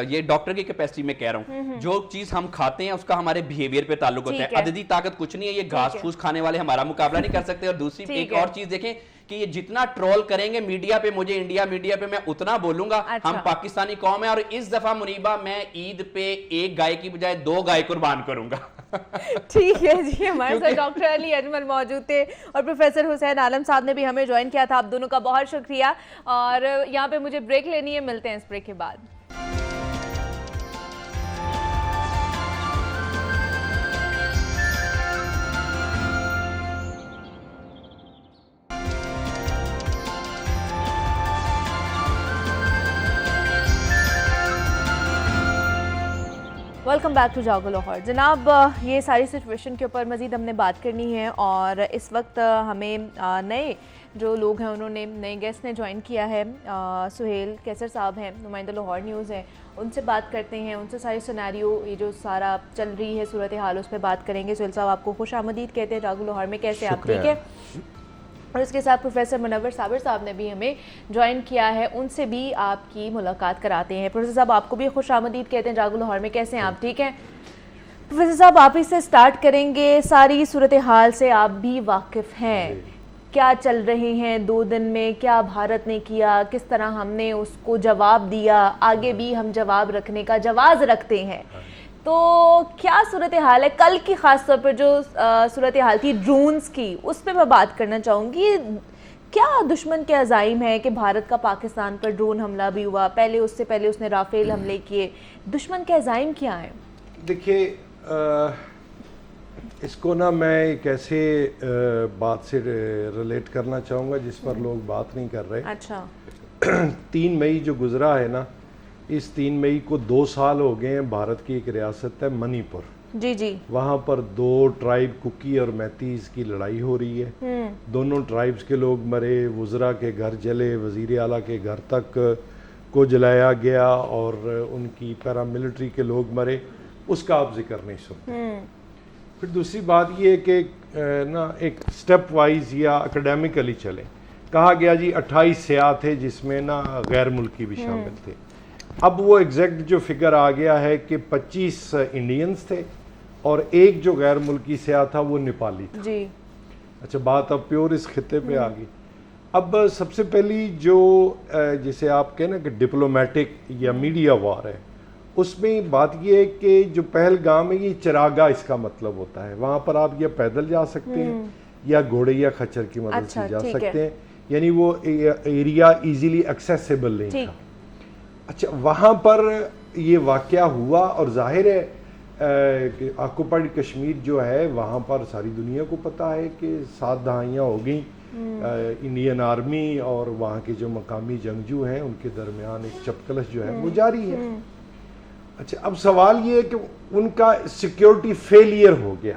یہ ڈاکٹر کی کیپیسٹی میں کہہ رہا ہوں، جو چیز ہم کھاتے ہیں اس کا ہمارے بیہیویئر پہ تعلق ہوتا ہے. عددی طاقت کچھ نہیں ہے، یہ گھاس پھوس کھانے والے ہمارا مقابلہ نہیں کر سکتے. اور دوسری ایک اور چیز دیکھیں کہ یہ جتنا ٹرول کریں گے میڈیا پہ، مجھے انڈیا میڈیا پہ، میں اتنا بولوں گا. ہم پاکستانی قوم ہیں، اور اس دفعہ منیبہ میں عید پہ ایک گائے کی بجائے 2 گائے قربان کروں گا. ٹھیک ہے جی. ہمارے ساتھ ڈاکٹر علی اجمل موجود تھے اور پروفیسر حسین عالم صاحب نے بھی ہمیں جوائن کیا تھا. آپ دونوں کا بہت شکریہ. اور یہاں پہ مجھے بریک لینی ہے، ملتے ہیں اس بریک کے بعد. Welcome back to Jago Lahore. جناب یہ ساری سچویشن کے اوپر مزید ہم نے بات کرنی ہے، اور اس وقت ہمیں نئے جو لوگ ہیں انہوں نے نئے گیسٹ نے جوائن کیا ہے. سہیل کیسر صاحب ہیں، نمائندہ لاہور نیوز ہیں، ان سے بات کرتے ہیں، ان سے ساری سینیریو یہ جو سارا چل رہی ہے صورتحال اس پہ بات کریں گے. سہیل صاحب آپ کو خوش آمدید کہتے ہیں جاگو لاہور میں، کیسے آپ؟ ٹھیک ہے. اور اس کے ساتھ پروفیسر منور صابر صاحب نے بھی ہمیں جوائن کیا ہے، ان سے بھی آپ کی ملاقات کراتے ہیں. پروفیسر صاحب آپ کو بھی خوش آمدید کہتے ہیں جاگو لاہور میں، کیسے ہیں آپ؟ ٹھیک ہے. پروفیسر صاحب آپ ہی سے سٹارٹ کریں گے. ساری صورتحال سے آپ بھی واقف ہیں، کیا چل رہے ہیں 2 دن میں، کیا بھارت نے کیا، کس طرح ہم نے اس کو جواب دیا، آگے بھی ہم جواب رکھنے کا جواز رکھتے ہیں. تو کیا صورتحال ہے کل کی، خاص طور پر جو صورتحال تھی ڈرونز کی، اس پہ میں بات کرنا چاہوں گی. کیا دشمن کے عزائم ہے کہ بھارت کا پاکستان پر ڈرون حملہ بھی ہوا، پہلے اس سے پہلے اس نے رافیل حملے کیے، دشمن کے عزائم کیا ہیں؟ دیکھیے اس کو نا میں ایک ایسے بات سے ریلیٹ کرنا چاہوں گا جس پر لوگ بات نہیں کر رہے. اچھا. 3 مئی جو گزرا ہے نا, اس 3 مئی کو 2 سال ہو گئے ہیں. بھارت کی ایک ریاست ہے منی پور, جی جی, وہاں پر 2 ٹرائب ککی اور میتیز کی لڑائی ہو رہی ہے. دونوں ٹرائبز کے لوگ مرے, وزراء کے گھر جلے, وزیر اعلیٰ کے گھر تک کو جلایا گیا اور ان کی پیراملٹری کے لوگ مرے. اس کا آپ ذکر نہیں سنتے. پھر دوسری بات یہ ہے کہ نا ایک سٹیپ وائز یا اکیڈیمکلی چلیں. کہا گیا جی 28 سیاح تھے جس میں نا غیر ملکی بھی شامل تھے. اب وہ ایگزیکٹ جو فگر آ گیا ہے کہ 25 انڈینز تھے اور ایک جو غیر ملکی سیاح تھا وہ نیپالی تھا. جی. اچھا, بات اب پیور اس خطے پہ آ گئی. اب سب سے پہلی جو جسے آپ کہیں نا کہ ڈپلومیٹک یا میڈیا وار ہے, اس میں بات یہ ہے کہ جو پہلگام ہے یہ چراغا اس کا مطلب ہوتا ہے. وہاں پر آپ یا پیدل جا سکتے ہیں یا گھوڑے یا خچر کی مدد سے جا سکتے ہیں, یعنی وہ ایریا ایزیلی ایکسیسیبل نہیں تھا. اچھا, وہاں پر یہ واقعہ ہوا اور ظاہر ہے آکوپائڈ کشمیر جو ہے وہاں پر ساری دنیا کو پتہ ہے کہ 7 دہائیاں ہو گئیں. انڈین آرمی اور وہاں کے جو مقامی جنگجو ہیں ان کے درمیان ایک چپکلش جو ہے وہ جاری ہے. اچھا, اب سوال یہ ہے کہ ان کا سیکیورٹی فیلئر ہو گیا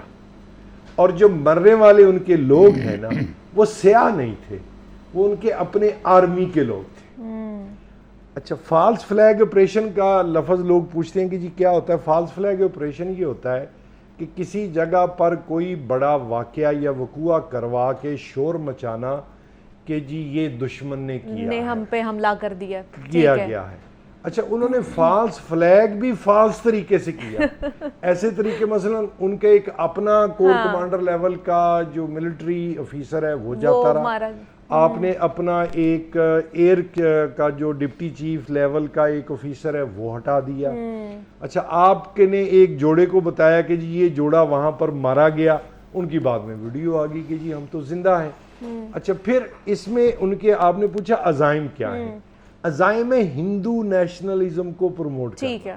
اور جو مرنے والے ان کے لوگ ہیں نا وہ سیاح نہیں تھے, وہ ان کے اپنے آرمی کے لوگ تھے. اچھا, فالس فلیگ آپریشن کا لفظ لوگ پوچھتے ہیں کہ جی کیا ہوتا ہے. فالس فلیگ آپریشن یہ ہوتا ہے کہ کسی جگہ پر کوئی بڑا واقعہ یا وقوع کروا کے شور مچانا کہ جی یہ دشمن نے کیا ہے, ہم پہ حملہ کر دیا گیا ہے. اچھا, انہوں نے فالس فلیگ بھی فالس طریقے سے کیا. ایسے طریقے مثلا ان کے ایک اپنا کور کمانڈر لیول کا جو ملٹری آفیسر ہے وہ جاتا رہا. آپ نے اپنا ایک ایئر کا جو ڈپٹی چیف لیول کا ایک آفیسر ہے وہ ہٹا دیا. اچھا, آپ کے نے ایک جوڑے کو بتایا کہ جی یہ جوڑا وہاں پر مارا گیا, ان کی بعد میں ویڈیو آ گئی کہ جی ہم تو زندہ ہیں. اچھا, پھر اس میں ان کے آپ نے پوچھا عزائم کیا ہیں. عزائم ہندو نیشنلزم کو پروموٹ کرنا.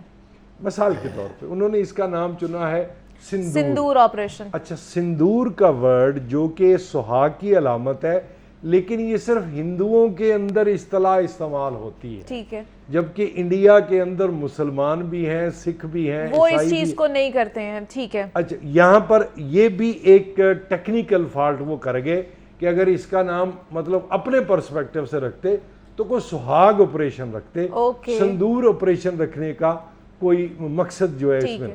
مثال کے طور پہ انہوں نے اس کا نام چنا ہے سندور آپریشن. اچھا, سندور کا ورڈ جو کہ سہاگ کی علامت ہے لیکن یہ صرف ہندوؤں کے اندر اصطلاح استعمال ہوتی ہے. ٹھیک ہے, جبکہ انڈیا کے اندر مسلمان بھی ہیں, سکھ بھی ہیں, وہ اس چیز کو نہیں کرتے ہیں. ٹھیک ہے. اچھا, یہاں پر یہ بھی ایک ٹیکنیکل فالٹ وہ کر گئے کہ اگر اس کا نام مطلب اپنے پرسپیکٹو سے رکھتے تو کوئی سہاگ آپریشن رکھتے. سندور آپریشن رکھنے کا کوئی مقصد جو ہے اس میں.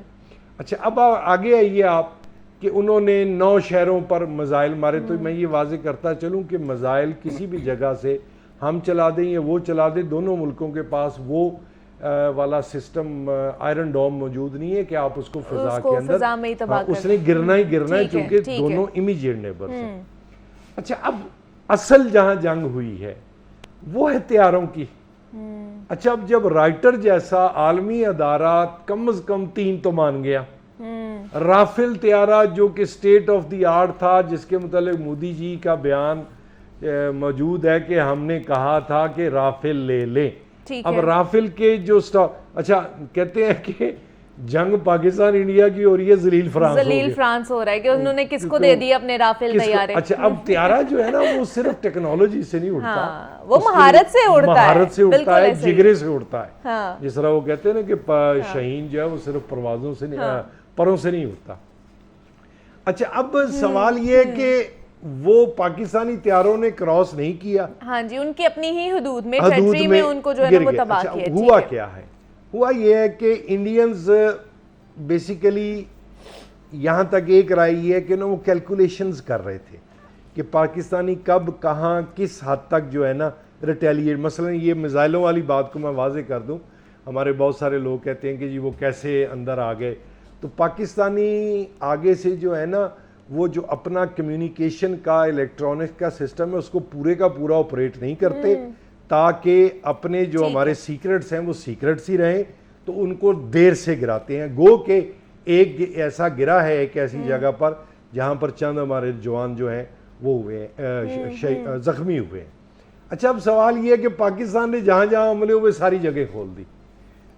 اچھا, اب آگے آئیے آپ کہ انہوں نے 9 شہروں پر میزائل مارے. تو میں یہ واضح کرتا چلوں کہ میزائل کسی بھی جگہ سے ہم چلا دیں یا وہ چلا دیں, دونوں ملکوں کے پاس وہ والا سسٹم آئرن ڈوم موجود نہیں ہے کہ آپ اس کو فضا کے اندر اس نے گرنا ہی گرنا ہے چونکہ دونوں امیجیٹ نیبرز ہیں. اچھا, اب اصل جہاں جنگ ہوئی ہے وہ ہے طیاروں کی. اچھا, اب جب رائٹر جیسا عالمی ادارہ کم از کم 3 تو مان گیا, رافیل طیارہ جو کہ سٹیٹ آف دی آرٹ تھا, جس کے متعلق مودی جی کا بیان موجود ہے کہ ہم نے کہا تھا کہ رافیل لے لیں. اب رافیل کے جو اچھا کہتے ہیں کہ جنگ پاکستان انڈیا کی ہو رہی ہے, ذلیل فرانس ہو رہا ہے کہ انہوں نے کس کو دے دی اپنے رافیل طیارے. اچھا, اب طیارہ جو ہے نا وہ صرف ٹیکنالوجی سے نہیں اڑتا, وہ مہارت سے اڑتا ہے, جگرے سے اڑتا ہے. جس طرح وہ کہتے ہیں نا کہ شاہین جو ہے وہ صرف پروازوں سے نہیں, پروں سے نہیں اڑتا. اچھا, اب سوال یہ ہے کہ وہ پاکستانی طیاروں نے کراس نہیں کیا. ہاں جی, ان کی اپنی ہی حدود میں ٹیریٹری میں ان کو جو ہے وہ تباہ کیا. ہوا کیا ہے, ہوا یہ ہے کہ انڈینز بیسیکلی یہاں تک ایک رائے یہ ہے کہ وہ کیلکولیشنز کر رہے تھے کہ پاکستانی کب کہاں کس حد تک جو ہے نا ریٹیلیٹ. مثلا یہ میزائلوں والی بات کو میں واضح کر دوں, ہمارے بہت سارے لوگ کہتے ہیں کہ جی وہ کیسے اندر آ گئے. تو پاکستانی آگے سے جو ہے نا وہ جو اپنا کمیونیکیشن کا الیکٹرانک کا سسٹم ہے اس کو پورے کا پورا آپریٹ نہیں کرتے تاکہ اپنے جو ہمارے سیکرٹس ہیں وہ سیکرٹس ہی رہیں, تو ان کو دیر سے گراتے ہیں. گو کہ ایک ایسا گرا ہے ایک ایسی جگہ پر جہاں پر چند ہمارے جوان جو ہیں وہ ہوئے ہیں, زخمی ہوئے ہیں. اچھا, اب سوال یہ ہے کہ پاکستان نے جہاں جہاں حملے ہوئے ساری جگہ کھول دی.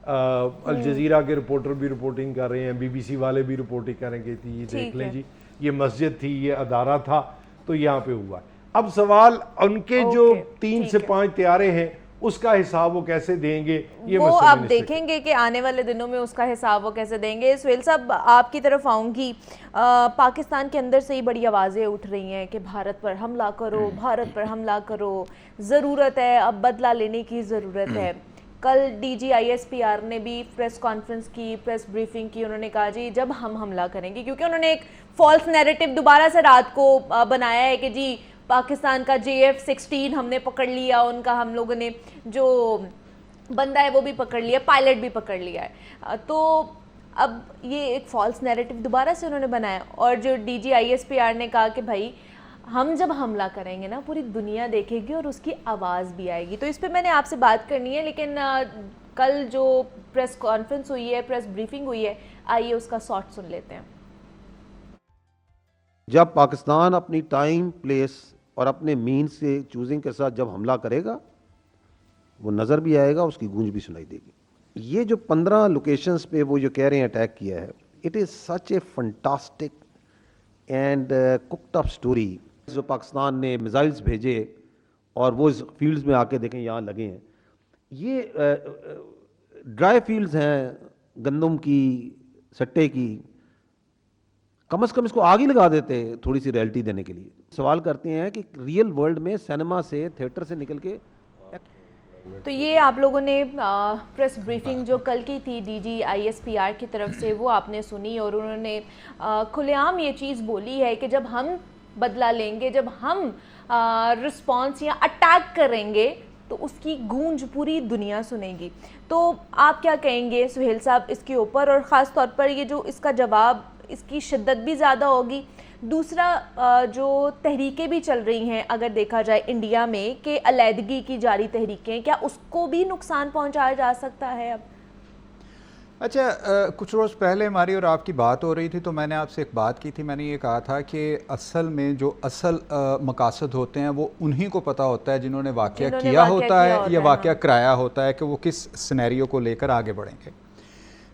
الجزیرہ کے رپورٹر بھی رپورٹنگ کر رہے ہیں, بی بی سی والے بھی رپورٹنگ کریں گے, یہ دیکھ لیں جی یہ مسجد تھی، یہ ادارہ تھا، تو یہاں پہ ہوا ہے۔ اب سوال ان کے جو 3 سے 5 طیارے ہیں اس کا حساب وہ کیسے دیں گے، یہ وہ مسئلہ آپ میں دیکھیں گے کہ آنے والے دنوں میں اس کا حساب وہ کیسے دیں گے۔ سہیل صاحب آپ کی طرف آؤں گی، پاکستان کے اندر سے ہی بڑی آوازیں اٹھ رہی ہیں کہ بھارت پر حملہ کرو، بھارت پر حملہ کرو، ضرورت ہے، اب بدلہ لینے کی ضرورت ہے۔ کل D G I S P R نے بھی پریس کانفرنس کی، پریس بریفنگ کی، انہوں نے کہا جی جب ہم حملہ کریں گے، کیونکہ انہوں نے ایک فالس نیریٹو دوبارہ سے رات کو بنایا ہے کہ جی پاکستان کا JF-16 ہم نے پکڑ لیا، ان کا ہم لوگوں نے جو بندہ ہے وہ بھی پکڑ لیا، پائلٹ بھی پکڑ لیا ہے۔ تو اب یہ ایک فالس نیریٹو دوبارہ سے انہوں نے بنایا، اور جو D G I S P R نے کہا کہ بھائی ہم جب حملہ کریں گے نا پوری دنیا دیکھے گی اور اس کی آواز بھی آئے گی۔ تو اس پہ میں نے آپ سے بات کرنی ہے، لیکن کل جو پریس کانفرنس ہوئی ہے، پریس بریفنگ ہوئی ہے، آئیے اس کا شارٹ سن لیتے ہیں۔ جب پاکستان اپنی ٹائم، پلیس اور اپنے مین سے چوزنگ کے ساتھ جب حملہ کرے گا، وہ نظر بھی آئے گا، اس کی گونج بھی سنائی دے گی۔ یہ جو 15 لوکیشنز پہ وہ جو کہہ رہے ہیں اٹیک کیا ہے، it is such a fantastic and cooked up story. جو پاکستان نے میزائلز بھیجے اور وہ اس فیلڈز میں آ کے دیکھیں یہاں لگے ہیں، یہ ڈرائی فیلڈز ہیں گندم کی، سٹے کی، کم از کم اس کو آگ ہی لگا دیتے تھوڑی سی ریئلٹی دینے کے لیے۔ سوال کرتے ہیں کہ ریئل ورلڈ میں سینما سے، تھیٹر سے نکل کے۔ تو یہ آپ لوگوں نے پریس بریفنگ جو کل کی تھی D G I S P R کی طرف سے، وہ آپ نے سنی، اور انہوں نے کھلے عام یہ چیز بولی ہے کہ جب ہم بدلہ لیں گے، جب ہم رسپانس یا اٹیک کریں گے تو اس کی گونج پوری دنیا سنے گی۔ تو آپ کیا کہیں گے سہیل صاحب اس کے اوپر، اور خاص طور پر یہ جو اس کا جواب، اس کی شدت بھی زیادہ ہوگی؟ دوسرا جو تحریکیں بھی چل رہی ہیں اگر دیکھا جائے انڈیا میں کہ علیحدگی کی جاری تحریکیں، کیا اس کو بھی نقصان پہنچایا جا سکتا ہے اب؟ اچھا، کچھ روز پہلے ہماری اور آپ کی بات ہو رہی تھی تو میں نے آپ سے ایک بات کی تھی، میں نے یہ کہا تھا کہ اصل میں جو اصل مقاصد ہوتے ہیں وہ انہی کو پتہ ہوتا ہے جنہوں نے واقعہ کیا ہوتا ہے یا واقعہ کرایا ہوتا ہے کہ وہ کس سینیریو کو لے کر آگے بڑھیں گے۔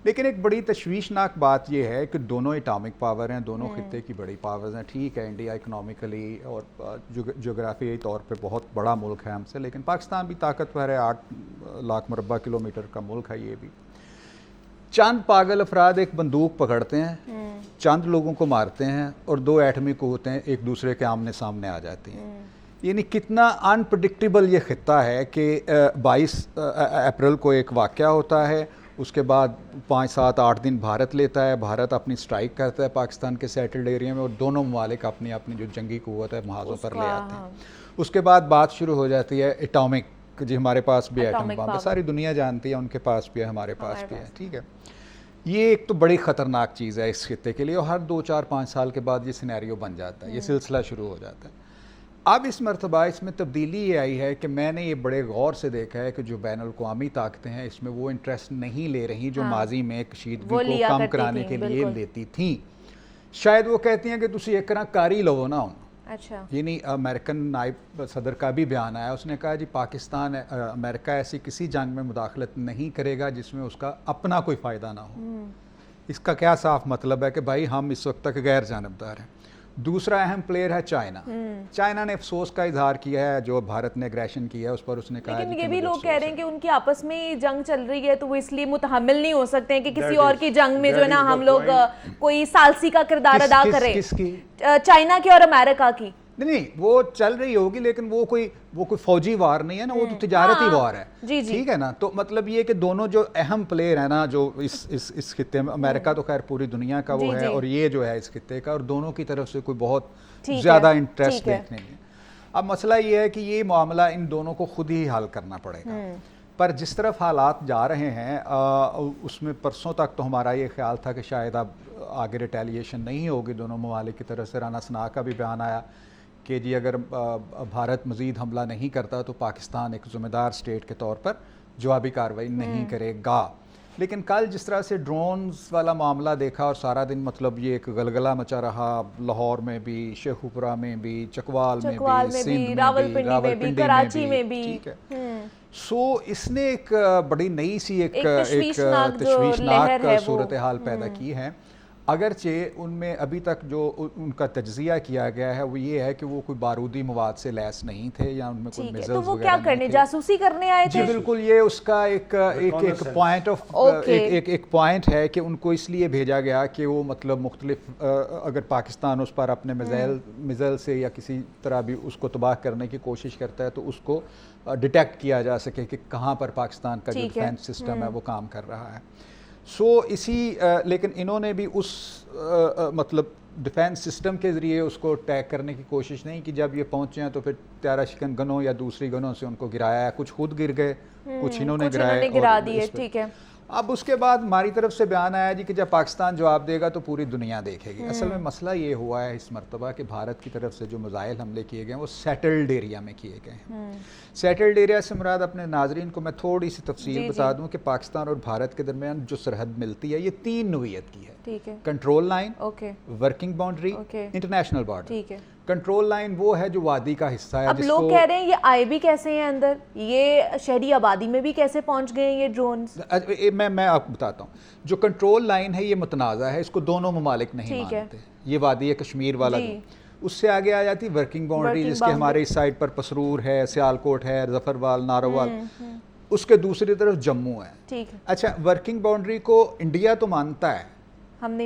لیکن ایک بڑی تشویشناک بات یہ ہے کہ دونوں اٹامک پاور ہیں، دونوں خطے کی بڑی پاورز ہیں۔ ٹھیک ہے انڈیا اکنامکلی اور جغرافیائی طور پہ بہت بڑا ملک ہے ہم سے، لیکن پاکستان بھی طاقتور ہے، 8 لاکھ مربع کلومیٹر کا ملک ہے یہ بھی۔ چند پاگل افراد ایک بندوق پکڑتے ہیں، چند لوگوں کو مارتے ہیں، اور 2 ایٹمی قوتیں ایک دوسرے کے آمنے سامنے آ جاتی ہیں۔ یعنی کتنا انپریڈکٹیبل یہ خطہ ہے کہ 22 اپریل کو ایک واقعہ ہوتا ہے، اس کے بعد 5 7 8 دن بھارت لیتا ہے، بھارت اپنی سٹرائک کرتا ہے پاکستان کے سیٹلڈ ایریا میں، اور دونوں ممالک اپنی اپنی جو جنگی قوت ہے محاذوں پر لے آتے ہیں۔ اس کے بعد بات شروع ہو جاتی ہے اٹامک، جی ہمارے پاس بھی ایٹم بم ہے، ساری دنیا جانتی ہے، ان کے پاس بھی ہے، ہمارے پاس بھی ہے، ٹھیک ہے۔ یہ ایک تو بڑی خطرناک چیز ہے اس خطے کے لیے، اور ہر 2 4 5 سال کے بعد یہ سینیریو بن جاتا ہے، یہ سلسلہ شروع ہو جاتا ہے۔ اب اس مرتبہ اس میں تبدیلی یہ آئی ہے کہ میں نے یہ بڑے غور سے دیکھا ہے کہ جو بین الاقوامی طاقتیں ہیں اس میں وہ انٹرسٹ نہیں لے رہی جو ماضی میں کشیدگی کو کم کرانے کے لیے لیتی تھیں۔ شاید وہ کہتی ہیں کہ تسی ایک طرح کاری لو نا ہوں۔ اچھا، یعنی امریکن نائب صدر کا بھی بیان آیا، اس نے کہا جی پاکستان، امریکہ ایسی کسی جنگ میں مداخلت نہیں کرے گا جس میں اس کا اپنا کوئی فائدہ نہ ہو۔ اس کا کیا صاف مطلب ہے کہ بھائی ہم اس وقت تک غیر جانبدار ہیں۔ دوسرا اہم پلیئر ہے چائنا۔ چائنا نے افسوس کا اظہار کیا ہے جو بھارت نے اگریشن کیا ہے اس پر، اس نے کہا لیکن یہ بھی لوگ کہہ رہے ہیں کہ ان کی آپس میں جنگ چل رہی ہے تو وہ اس لیے متحمل نہیں ہو سکتے ہیں کہ کسی اور کی جنگ میں جو ہے نا ہم لوگ کوئی ثالثی کا کردار ادا کریں۔ کس کی؟ چائنا کی اور امریکہ کی۔ نہیں وہ چل رہی ہوگی لیکن وہ کوئی فوجی وار نہیں ہے نا، وہ تو تجارتی وار ہے، ٹھیک ہے نا۔ تو مطلب یہ کہ دونوں جو اہم پلیئر ہیں نا جو اس خطے میں، امریکہ تو خیر پوری دنیا کا وہ ہے، اور یہ جو ہے اس خطے کا، اور دونوں کی طرف سے کوئی بہت زیادہ انٹرسٹ دیکھنے میں۔ اب مسئلہ یہ ہے کہ یہ معاملہ ان دونوں کو خود ہی حل کرنا پڑے گا، پر جس طرف حالات جا رہے ہیں اس میں پرسوں تک تو ہمارا یہ خیال تھا کہ شاید اب آگے ریٹیلیشن نہیں ہوگی دونوں ممالک کی طرف سے۔ رانا ثناء کا بھی بیان آیا کہ جی اگر بھارت مزید حملہ نہیں کرتا تو پاکستان ایک ذمہ دار اسٹیٹ کے طور پر جوابی کارروائی نہیں کرے گا۔ لیکن کل جس طرح سے ڈرونز والا معاملہ دیکھا اور سارا دن مطلب یہ ایک غلغلہ مچا رہا، لاہور میں بھی، شیخوپورہ میں بھی، چکوال میں بھی، سندھ میں بھی، راولپنڈی کراچی میں بھی، ٹھیک ہے۔ سو اس نے ایک بڑی نئی سی ایک تشویشناک صورتحال پیدا کی ہے۔ اگرچہ ان میں ابھی تک جو ان کا تجزیہ کیا گیا ہے وہ یہ ہے کہ وہ کوئی بارودی مواد سے لیس نہیں تھے یا ان میں کوئی میزلز تو وغیرہ وہ کیا کرنے جاسوسی کرنے آئے تھے؟ جی بالکل، یہ اس کا ایک پوائنٹ ہے کہ ان کو اس لیے بھیجا گیا کہ وہ مطلب مختلف اگر پاکستان اس پر اپنے میزائل سے یا کسی طرح بھی اس کو تباہ کرنے کی کوشش کرتا ہے تو اس کو ڈیٹیکٹ کیا جا سکے کہ کہاں پر پاکستان کا جو ڈیفینس سسٹم ہے وہ کام کر رہا ہے. لیکن انہوں نے بھی اس مطلب ڈیفینس سسٹم کے ذریعے اس کو ٹیگ کرنے کی کوشش نہیں کی. جب یہ پہنچے ہیں تو پھر طیارہ شکن گنوں یا دوسری گنوں سے ان کو گرایا ہے. کچھ خود گر گئے، کچھ انہوں نے گرا دیے. ٹھیک ہے. اب اس کے بعد ہماری طرف سے بیان آیا جی کہ جب پاکستان جواب دے گا تو پوری دنیا دیکھے گی. اصل میں مسئلہ یہ ہوا ہے اس مرتبہ کہ بھارت کی طرف سے جو میزائل حملے کیے گئے ہیں وہ سیٹلڈ ایریا میں کیے گئے ہیں. سیٹلڈ ایریا سے مراد اپنے ناظرین کو میں تھوڑی سی تفصیل بتا دوں کہ پاکستان اور بھارت کے درمیان جو سرحد ملتی ہے یہ 3 نوعیت کی ہے. Control line, working boundary, international border. ٹھیک ہے. کنٹرول لائن وہ ہے جو وادی کا حصہ ہے. اب لوگ کہہ رہے ہیں یہ آئے بھی کیسے ہیں اندر، یہ شہری آبادی میں بھی کیسے پہنچ گئے ہیں یہ ڈرونز؟ میں آپ کو بتاتا ہوں. جو کنٹرول لائن ہے یہ متنازع ہے، اس کو دونوں ممالک نہیں مانتے. یہ وادی کشمیر والا اس سے آگے آ جاتی ورکنگ باؤنڈری جس کے ہمارے اس سائڈ پر پسرور ہے، سیالکوٹ ہے، ظفروال، ناروال. اس کے دوسری طرف جموں ہے. اچھا، ورکنگ باؤنڈری کو انڈیا تو مانتا ہے،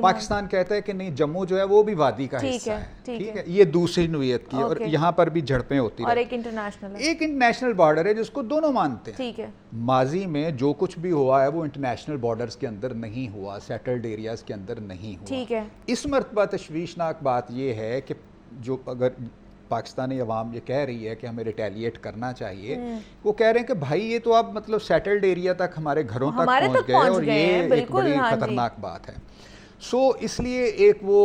پاکستان کہتا ہے کہ نہیں جموں جو ہے وہ بھی وادی کا حصہ ہے. ٹھیک ہے. یہ دوسری نوعیت کی ہے اور یہاں پر بھی جھڑپیں ہوتی ہیں. اور ایک انٹرنیشنل بارڈر ہے جس کو دونوں مانتے ہیں. ٹھیک ہے. ماضی میں جو کچھ بھی ہوا ہے وہ انٹرنیشنل بارڈرز کے اندر نہیں ہوا، سیٹلڈ ایریاز کے اندر نہیں ہوا. ٹھیک ہے. اس مرتبہ تشویشناک بات یہ ہے کہ جو اگر پاکستانی عوام یہ کہہ رہی ہے کہ ہمیں ریٹیلیٹ کرنا چاہیے، وہ کہہ رہے ہیں کہ بھائی یہ تو آپ مطلب سیٹلڈ ایریا تک ہمارے گھروں تک پہنچ گئے اور یہ ایک بڑی خطرناک بات ہے. اس لیے ایک وہ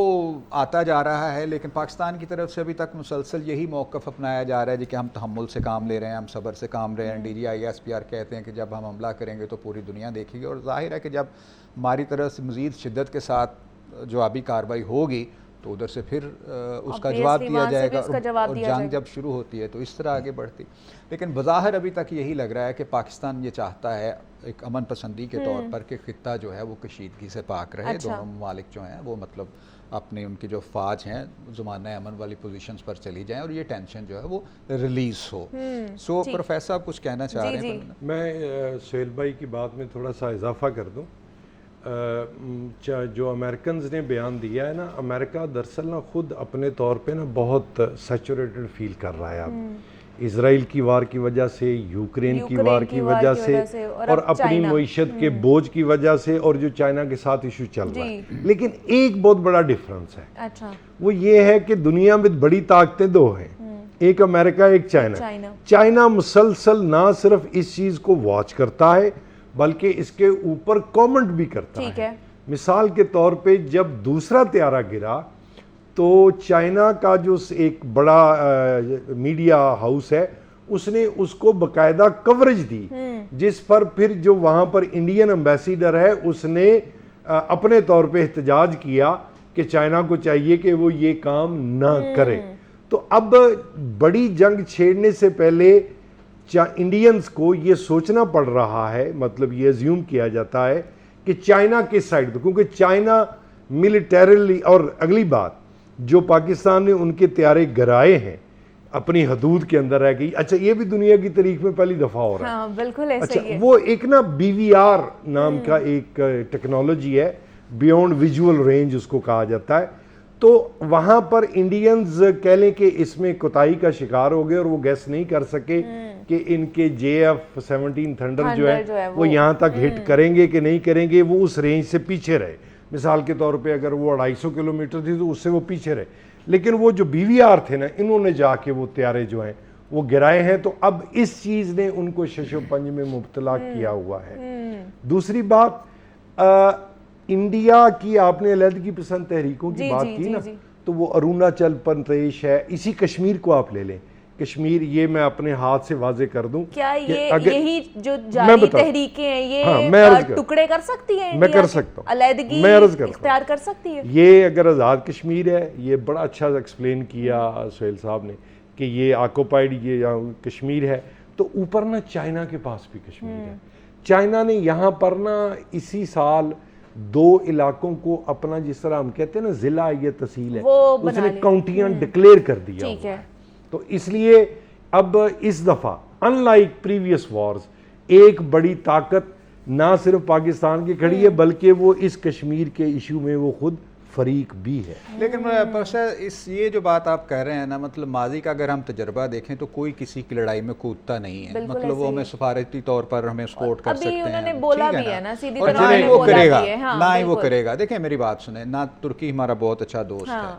آتا جا رہا ہے. لیکن پاکستان کی طرف سے ابھی تک مسلسل یہی موقف اپنایا جا رہا ہے کہ ہم تحمل سے کام لے رہے ہیں، ہم صبر سے کام لے رہے ہیں. DGI/SPR کہتے ہیں کہ جب ہم حملہ کریں گے تو پوری دنیا دیکھے گی. اور ظاہر ہے کہ جب ہماری طرف سے مزید شدت کے ساتھ جوابی کارروائی ہوگی تو ادھر سے پھر اس کا جواب دیا جائے گا. اور جنگ جب شروع ہوتی ہے تو اس طرح آگے بڑھتی. لیکن بظاہر ابھی تک یہی لگ رہا ہے کہ پاکستان یہ چاہتا ہے ایک امن پسندی کے طور پر کہ خطہ جو ہے وہ کشیدگی سے پاک رہے. دونوں ممالک جو ہیں وہ مطلب اپنی ان کی جو فوج ہیں زمانہ امن والی پوزیشنز پر چلی جائیں اور یہ ٹینشن جو ہے وہ ریلیز ہو. پروفیسر صاحب کچھ کہنا چاہ رہے ہیں؟ میں سہیل بھائی کی بات میں تھوڑا سا اضافہ کر دوں. جو امریکنز نے بیان دیا ہے نا، امریکہ دراصل نا خود اپنے طور پہ نا بہت سیچوریٹڈ فیل کر رہا ہے اب. اسرائیل کی وار کی وجہ سے، یوکرین کی وار کی وجہ سے اور اپنی معیشت کے بوجھ کی وجہ سے اور جو چائنا کے ساتھ ایشو چل رہا ہے. لیکن ایک بہت بڑا ڈیفرنس ہے، وہ یہ ہے کہ دنیا میں بڑی طاقتیں 2 ہیں، ایک امریکہ ایک چائنا. چائنا مسلسل نہ صرف اس چیز کو واچ کرتا ہے بلکہ اس کے اوپر کامنٹ بھی کرتا ہے. مثال کے طور پہ جب دوسرا طیارہ گرا تو چائنا کا جو ایک بڑا میڈیا ہاؤس ہے اس نے اس کو باقاعدہ کوریج دی، جس پر پھر جو وہاں پر انڈین ایمبیسیڈر ہے اس نے اپنے طور پہ احتجاج کیا کہ چائنا کو چاہیے کہ وہ یہ کام نہ کرے. تو اب بڑی جنگ چھیڑنے سے پہلے انڈینز کو یہ سوچنا پڑ رہا ہے، مطلب یہ ازیوم کیا جاتا ہے کہ چائنا کس سائڈ پہ، کیونکہ چائنا ملیٹریلی. اور اگلی بات جو پاکستان نے ان کے طیارے گرائے ہیں اپنی حدود کے اندر رہ گئی. اچھا یہ بھی دنیا کی تاریخ میں پہلی دفعہ ہو رہا ہے. بالکل ایسے ہی ہے. وہ ایک نا BVR نام کا ایک ٹیکنالوجی ہے، بیونڈ ویژول رینج اس کو کہا جاتا ہے. تو وہاں پر انڈینز کہہ لیں کہ اس میں کوتاہی کا شکار ہو گئے اور وہ گیس نہیں کر سکے کہ ان کے JF-17 تھنڈر جو ہے وہ یہاں تک ہٹ کریں گے کہ نہیں کریں گے. وہ اس رینج سے پیچھے رہے. مثال کے طور پہ اگر وہ 250 کلومیٹر تھی تو اس سے وہ پیچھے رہے. لیکن وہ جو BVR تھے نا، انہوں نے جا کے وہ طیارے جو ہیں وہ گرائے ہیں. تو اب اس چیز نے ان کو شش و پنج میں مبتلا کیا ہوا ہے. دوسری بات، انڈیا کی آپ نے علیحدگی پسند تحریکوں کی بات کی نا، تو وہ اروناچل پردیش ہے، اسی کشمیر کو آپ لے لیں. کشمیر یہ میں اپنے ہاتھ سے واضح کر دوں کیا یہی جو جاری تحریکیں ہیں یہ ٹکڑے کر سکتی ہیں؟ میں کر سکتا ہوں، علیحدگی اختیار کر سکتی ہے. یہ اگر آزاد کشمیر ہے، یہ بڑا اچھا ایکسپلین کیا سہیل صاحب نے کہ یہ آکوپائڈ یہ کشمیر ہے. تو اوپر نا چائنا کے پاس بھی کشمیر ہے. چائنا نے یہاں پر نا اسی سال دو علاقوں کو اپنا, جس طرح ہم کہتے ہیں نا ضلع یہ تحصیل ہے, وہ اس بنا نے لیا. کاؤنٹیاں ڈکلیئر کر دیا ٹھیک ہوا ہے. ہے. تو اس لیے اب اس دفعہ ان لائک پریویس وارز ایک بڑی طاقت نہ صرف پاکستان کی کھڑی ہے بلکہ وہ اس کشمیر کے ایشو میں وہ خود فریق بھی ہے. لیکن پروفیسر یہ جو بات آپ کہہ رہے ہیں نا, مطلب ماضی کا اگر ہم تجربہ دیکھیں تو کوئی کسی کی لڑائی میں کودتا نہیں ہے, مطلب وہ ہمیں سفارتی طور پر ہمیں سپورٹ کر سکتے ہیں. ابھی انہوں نے بولا بھی ہے نا سیدھی اور طرح, نہ ہی وہ کرے گا, نہ ہی وہ بالکل. کرے گا. دیکھیں میری بات سنیں, نہ ترکی ہمارا بہت اچھا دوست ہے,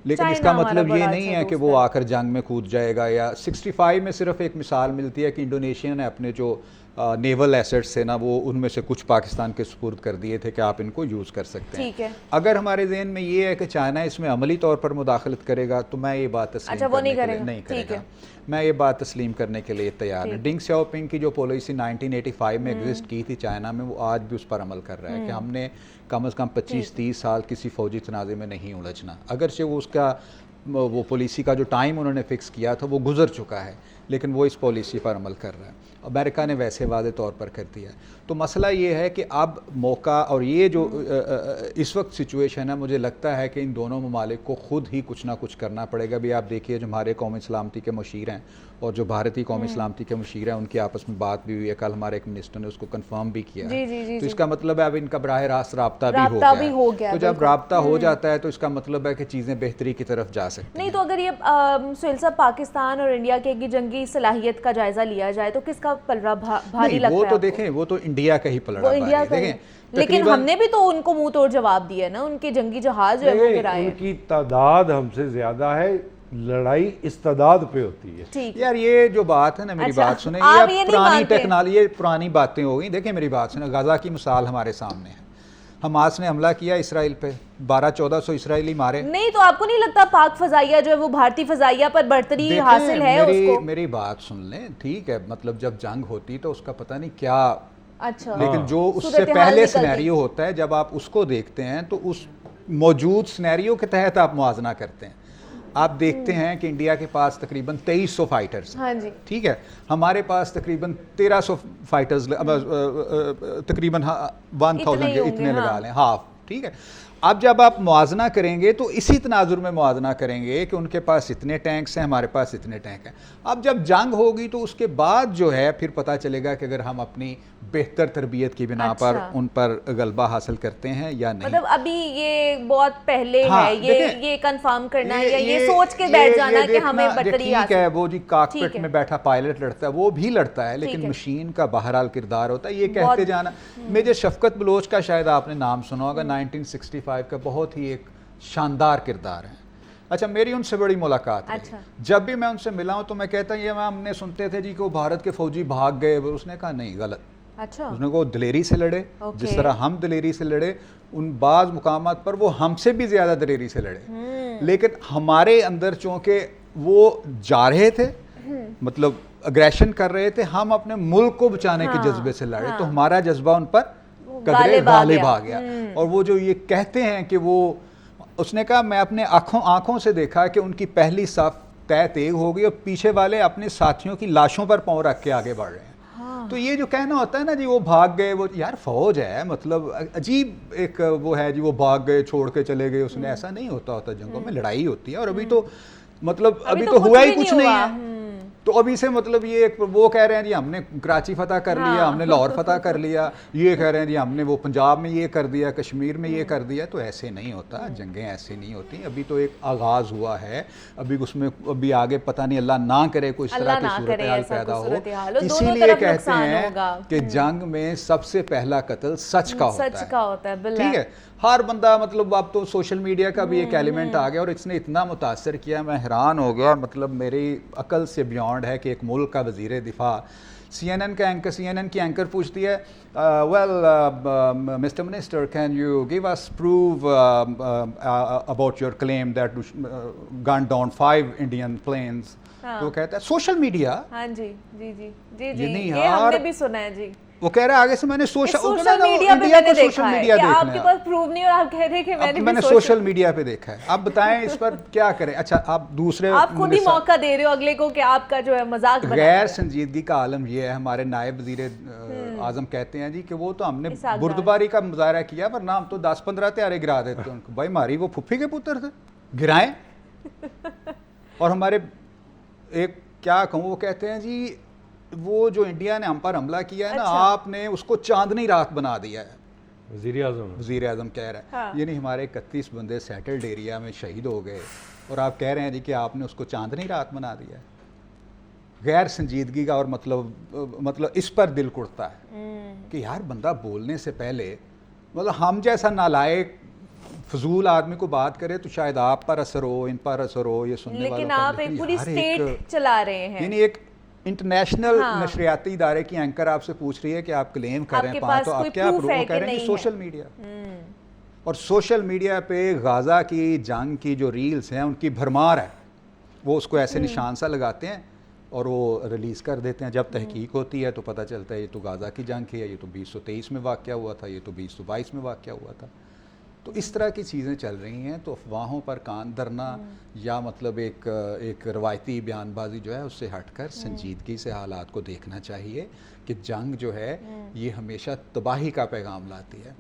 لیکن اس کا چائنا مطلب ہمارا یہ بڑا نہیں اچھا ہے کہ دوست وہ ہے. آ کر جنگ میں کود جائے گا. یا 65 میں صرف ایک مثال ملتی ہے کہ انڈونیشیا نے اپنے جو نیول ایسٹس تھے نا, وہ ان میں سے کچھ پاکستان کے سپرد کر دیے تھے کہ آپ ان کو یوز کر سکتے ہیں. ٹھیک ہے. اگر ہمارے ذہن میں یہ ہے کہ چائنا اس میں عملی طور پر مداخلت کرے گا تو میں یہ بات تسلیم کرنے کے لیے نہیں کرے گا, میں یہ بات تسلیم کرنے کے لیے تیار ہوں. ڈنگ سیاؤ پنگ کی جو پالیسی 1985 میں ایگزسٹ کی تھی چائنا میں, وہ آج بھی اس پر عمل کر رہا ہے کہ ہم نے کم از کم 25-30 سال کسی فوجی تنازع میں نہیں الجھنا. اگرچہ وہ اس کا وہ پالیسی کا جو ٹائم انہوں نے فکس کیا تھا وہ گزر چکا ہے, لیکن وہ اس پالیسی پر عمل کر رہا ہے. امریکہ نے ویسے واضح طور پر کر دیا ہے. تو مسئلہ یہ ہے کہ اب موقع, اور یہ جو اس وقت سچویشن ہے, مجھے لگتا ہے کہ ان دونوں ممالک کو خود ہی کچھ نہ کچھ کرنا پڑے گا. بھی آپ دیکھیے جو ہمارے قومی سلامتی کے مشیر ہیں اور جو بھارتی قومی سلامتی کے مشیر ہیں, ان کی آپس میں بات بھی ہوئی ہے. کل ہمارے ایک منسٹر نے اس کو کنفرم بھی کیا ہے. تو اس کا مطلب ہے اب ان کا براہ راست رابطہ بھی ہو گیا. تو جب رابطہ ہو جاتا ہے تو اس کا مطلب ہے کہ چیزیں بہتری کی طرف جا سکتی ہیں. نہیں تو اگر یہ سہیل صاحب پاکستان اور انڈیا کے جنگی صلاحیت کا جائزہ لیا جائے تو کس کا پلڑا بھاری لگتا ہے؟ وہ تو دیکھیں, وہ تو انڈیا کا ہی پلڑا بھاری ہے. دیکھیں لیکن ہم نے بھی تو ان کو منہ توڑ جواب دیا نا, ان کے جنگی جہاز جو ہے وہ گرائے. ان کی تعداد ہم سے زیادہ ہے, لڑائی استعداد پہ ہوتی ہے. یار یہ جو بات ہے نا, میری بات سنیں, یہ پرانی ٹیکنالوجی, یہ پرانی باتیں ہو گئی. دیکھیں میری بات سنیں, غزہ کی مثال ہمارے سامنے ہے. حماس نے حملہ کیا اسرائیل پہ, 1200-1400 اسرائیلی مارے. نہیں تو آپ کو نہیں لگتا پاک فضائیہ جو ہے وہ بھارتی فضائیہ پر برتری حاصل ہے اس کو؟ میری بات سن لیں, ٹھیک ہے, مطلب جب جنگ ہوتی تو اس کا پتہ نہیں کیا, اچھا, لیکن جو اس سے پہلے سینیریو ہوتا ہے جب آپ اس کو دیکھتے ہیں تو اس موجود سینیریو کے تحت آپ موازنہ کرتے ہیں. آپ دیکھتے ہیں کہ انڈیا کے پاس تقریباً 2300 فائٹرز ہیں, ٹھیک ہے, ہمارے پاس تقریباً 1300 فائٹرز, تقریباً 1000 کے اتنے لگا لیں, ہاف, ٹھیک ہے. اب جب آپ موازنہ کریں گے تو اسی تناظر میں موازنہ کریں گے کہ ان کے پاس اتنے ٹینکس ہیں, ہمارے پاس اتنے ٹینک ہیں. اب جب جنگ ہوگی تو اس کے بعد جو ہے پھر پتہ چلے گا کہ اگر ہم اپنی بہتر تربیت کی بنا پر ان پر غلبہ حاصل کرتے ہیں یا نہیں. مطلب ابھی یہ بہت پہلے ہے, یہ کنفرم کرنا یا یہ سوچ کے بیٹھ جانا کہ ہمیں برتری حاصل. ٹھیک ہے, وہ جی کاکپٹ میں بیٹھا پائلٹ لڑتا ہے, وہ بھی لڑتا ہے, لیکن مشین کا بہرحال کردار ہوتا ہے. یہ کہتے جانا, میجر شفقت بلوچ کا شاید آپ نے نام سنا ہوگا, 1965 کا بہت ہی ایک شاندار کردار ہے. اچھا, میری ان سے بڑی ملاقات ہے. جب بھی میں ان سے ملا ہوں تو میں کہتا ہوں, یہ ہم نے سنتے تھے جی کہ وہ بھارت کے فوجی بھاگ گئے. اس نے کہا نہیں, غلط. اس نے کہا وہ دلیری سے لڑے, جس طرح ہم دلیری سے لڑے, ان بعض مقامات پر وہ ہم سے بھی زیادہ دلیری سے لڑے, لیکن ہمارے اندر چونکہ وہ جا رہے تھے, مطلب اگریشن کر رہے تھے, ہم اپنے ملک کو بچانے کے جذبے سے لڑے, تو ہمارا جذبہ ان پر قدرے غالب آ گیا. اور وہ جو یہ کہتے ہیں کہ وہ, اس نے کہا میں اپنے آنکھوں سے دیکھا کہ ان کی پہلی صف طے تیغ ہو گئی اور پیچھے والے اپنے ساتھیوں کی لاشوں پر پاؤں رکھ کے آگے بڑھ رہے ہیں. تو یہ جو کہنا ہوتا ہے نا جی وہ بھاگ گئے, وہ یار فوج ہے, مطلب عجیب ایک وہ ہے جی وہ بھاگ گئے چھوڑ کے چلے گئے. اس نے ایسا نہیں ہوتا, جنگوں میں لڑائی ہوتی ہے, اور ابھی تو مطلب ابھی تو ہوا ہی کچھ نہیں ہے. تو ابھی سے مطلب یہ وہ کہہ رہے ہیں جی ہم نے کراچی فتح کر لیا, ہم نے لاہور فتح کر لیا, یہ کہہ رہے ہیں جی ہم نے وہ پنجاب میں یہ کر دیا, کشمیر میں یہ کر دیا. تو ایسے نہیں ہوتا, جنگیں ایسے نہیں ہوتی. ابھی تو ایک آغاز ہوا ہے, ابھی اس میں ابھی آگے پتہ نہیں, اللہ نہ کرے کوئی اس طرح کی صورتحال پیدا ہو. اسی لیے کہتے ہیں کہ جنگ میں سب سے پہلا قتل سچ کا ہوتا ہے. ٹھیک ہے, ہر بندہ, مطلب اب تو سوشل میڈیا کا بھی ایک ایلیمنٹ آ گیا, اور اس نے اتنا متاثر کیا, میں حیران ہو گیا. مطلب میری عقل سے بیونڈ ہے کہ ایک ملک کا وزیر دفاع سی این این کی اینکر پوچھتی ہے, well mister minister can you give us proof about your claim that gun down 5 Indian planes. تو کہتا ہے سوشل میڈیا. ہاں جی جی جی جی جی, یہ ہم نے بھی سنا ہے جی. وہ کہہ رہا ہے آگے سے میں نے سوشل میڈیا پہ میں نے دیکھا ہے کہ آپ کے پاس پروف نہیں, اور آپ کہہ رہے ہیں کہ میں نے سوشل میڈیا پہ دیکھا ہے. آپ بتائیں اس پر کیا کریں. اچھا, آپ دوسرے, آپ خود ہی موقع دے رہے ہو اگلے کو کہ آپ کا جو ہے مذاق بنائیں. غیر سنجیدگی کا عالم یہ ہے, ہمارے نائب وزیر اعظم کہتے ہیں جی کہ وہ تو ہم نے بردباری کا مظاہرہ کیا ورنہ ہم تو 10-15 تیارے گرا دیتے ہیں ان کو. بھائی ماری وہ پھپھی کے پتر تھے, گرائیں. اور ہمارے ایک کیا کہوں, وہ کہتے ہیں جی وہ جو انڈیا نے ہم پر حملہ کیا ہے نا, آپ نے اس کو چاندنی رات بنا دیا ہے. وزیر اعظم کہہ رہا ہے یعنی ہمارے 31 بندے سیٹلڈ ایریا میں شہید ہو گئے اور آپ کہہ رہے ہیں جی کہ آپ نے اس کو چاندنی رات بنا دیا ہے. غیر سنجیدگی کا اور مطلب اس پر دل کڑتا ہے کہ یار بندہ بولنے سے پہلے مطلب ہم جیسا نالائق فضول آدمی کو بات کرے تو شاید آپ پر اثر ہو, ان پر اثر ہو, یہ سننے والوں پر. لیکن آپ ایک پوری اسٹیٹ چلا رہے ہیں. یعنی ایک انٹرنیشنل نشریاتی ادارے کی اینکر آپ سے پوچھ رہی ہے کہ آپ کلیم کر رہے ہیں تو آپ کیا پروف کر رہے ہیں؟ Social media. اور سوشل میڈیا پہ غازہ کی جنگ کی جو ریلز ہیں ان کی بھرمار ہے. وہ اس کو ایسے نشان سا لگاتے ہیں اور وہ ریلیز کر دیتے ہیں. جب تحقیق ہوتی ہے تو پتہ چلتا ہے یہ تو غازہ کی جنگ کی ہے, یہ تو 2023 میں واقعہ ہوا تھا, یہ تو 2022 میں واقعہ ہوا تھا. تو اس طرح کی چیزیں چل رہی ہیں. تو افواہوں پر کان دھرنا یا مطلب ایک روایتی بیان بازی جو ہے اس سے ہٹ کر سنجیدگی سے حالات کو دیکھنا چاہیے کہ جنگ جو ہے یہ ہمیشہ تباہی کا پیغام لاتی ہے.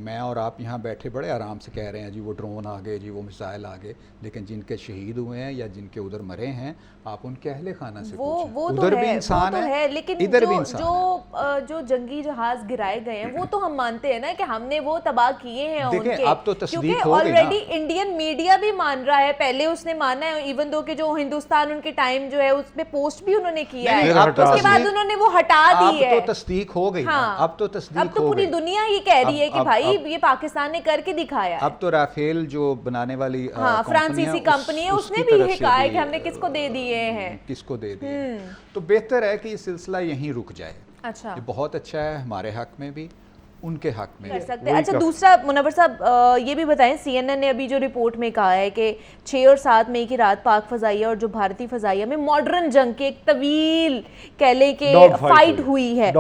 میں اور آپ یہاں بیٹھے بڑے آرام سے کہہ رہے ہیں جی وہ ڈرون آ گئے, جی وہ میزائل آ گئے, لیکن جن کے شہید ہوئے ہیں یا جن کے ادھر مرے ہیں آپ ان کے اہل خانہ سے پوچھیں. ادھر بھی انسان ہے, لیکن ادھر بھی انسان ہے. جو جنگی جہاز گرائے گئے ہیں وہ تو ہم مانتے ہیں نا کہ ہم نے وہ تباہ کیے ہیں ان کے. اب تو تصدیق ہو گئی نا. آلریڈی انڈین میڈیا بھی مان رہا ہے, پہلے اس نے مانا ہے ایون دو کہ جو ہندوستان ان کے ٹائم جو ہے اس پہ پوسٹ بھی انہوں نے کیا ہے, اس کے بعد انہوں نے وہ ہٹا دی ہے. اب تو تصدیق ہو گئی. اب تو تصدیق ہو گئی. اب تو پوری دنیا یہ کہہ رہی ہے کہ بھائی یہ پاکستان نے کر کے دکھایا ہے. اب تو رافیل جو بنانے والی فرانسیسی کمپنی ہے اس نے بھی یہ کہا ہے کہ ہم نے کس کو دے دیے ہیں, کس کو دے دیے. تو بہتر ہے کہ یہ سلسلہ یہیں رک جائے. اچھا یہ بہت اچھا ہے ہمارے حق میں بھی, ان کے حق میں کر سکتے ہیں. اچھا دوسرا منور صاحب یہ بھی بتائیں, سی این این نے ابھی جو رپورٹ میں کہا ہے کہ 6 اور 7 مئی کی رات پاک فضائیہ اور جو بھارتی فضائیہ میں ماڈرن جنگ کے ایک طویل کہہ لیں کہ فائٹ ہوئی ہے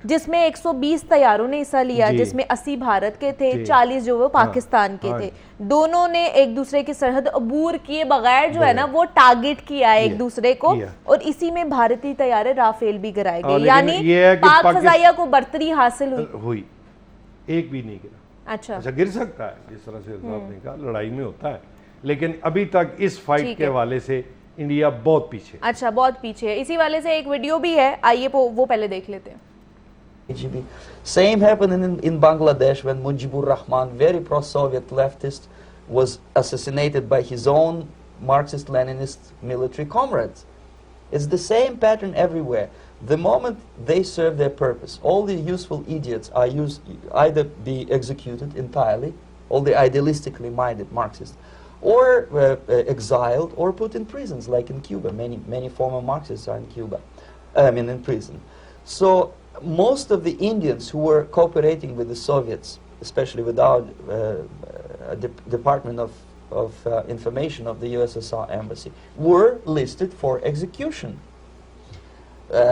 جس میں 120 طیاروں نے حصہ لیا, جس میں 80 بھارت کے تھے, 40 جو وہ پاکستان کے تھے. دونوں نے ایک دوسرے کی سرحد عبور کیے بغیر جو ہے نا وہ ٹارگٹ کیا ایک دوسرے کو, اور اسی میں بھارتی طیارے رافیل بھی گرائے گئے. یعنی پاک فضائیہ کو برتری حاصل ہوئی. ایک بھی نہیں گرا. اچھا گر سکتا ہے جس طرح سے صاحب نے کہا, لڑائی میں ہوتا ہے, لیکن ابھی تک اس فائٹ کے حوالے سے انڈیا بہت پیچھے. اچھا بہت پیچھے ہے. اسی والے سے ایک ویڈیو بھی ہے, آئیے وہ پہلے دیکھ لیتے ہیں. Same happened in Bangladesh when Mujibur Rahman, very pro-Soviet leftist, was assassinated by his own Marxist-Leninist military comrades. It's the same pattern everywhere. The moment they serve their purpose, all the useful idiots are either be executed entirely, all the idealistically minded Marxists, or exiled or put in prisons, like in Cuba. Many former Marxists are in Cuba, in prison. So most of the Indians who were cooperating with the Soviets, especially with our Department of Information of the USSR Embassy, were listed for execution.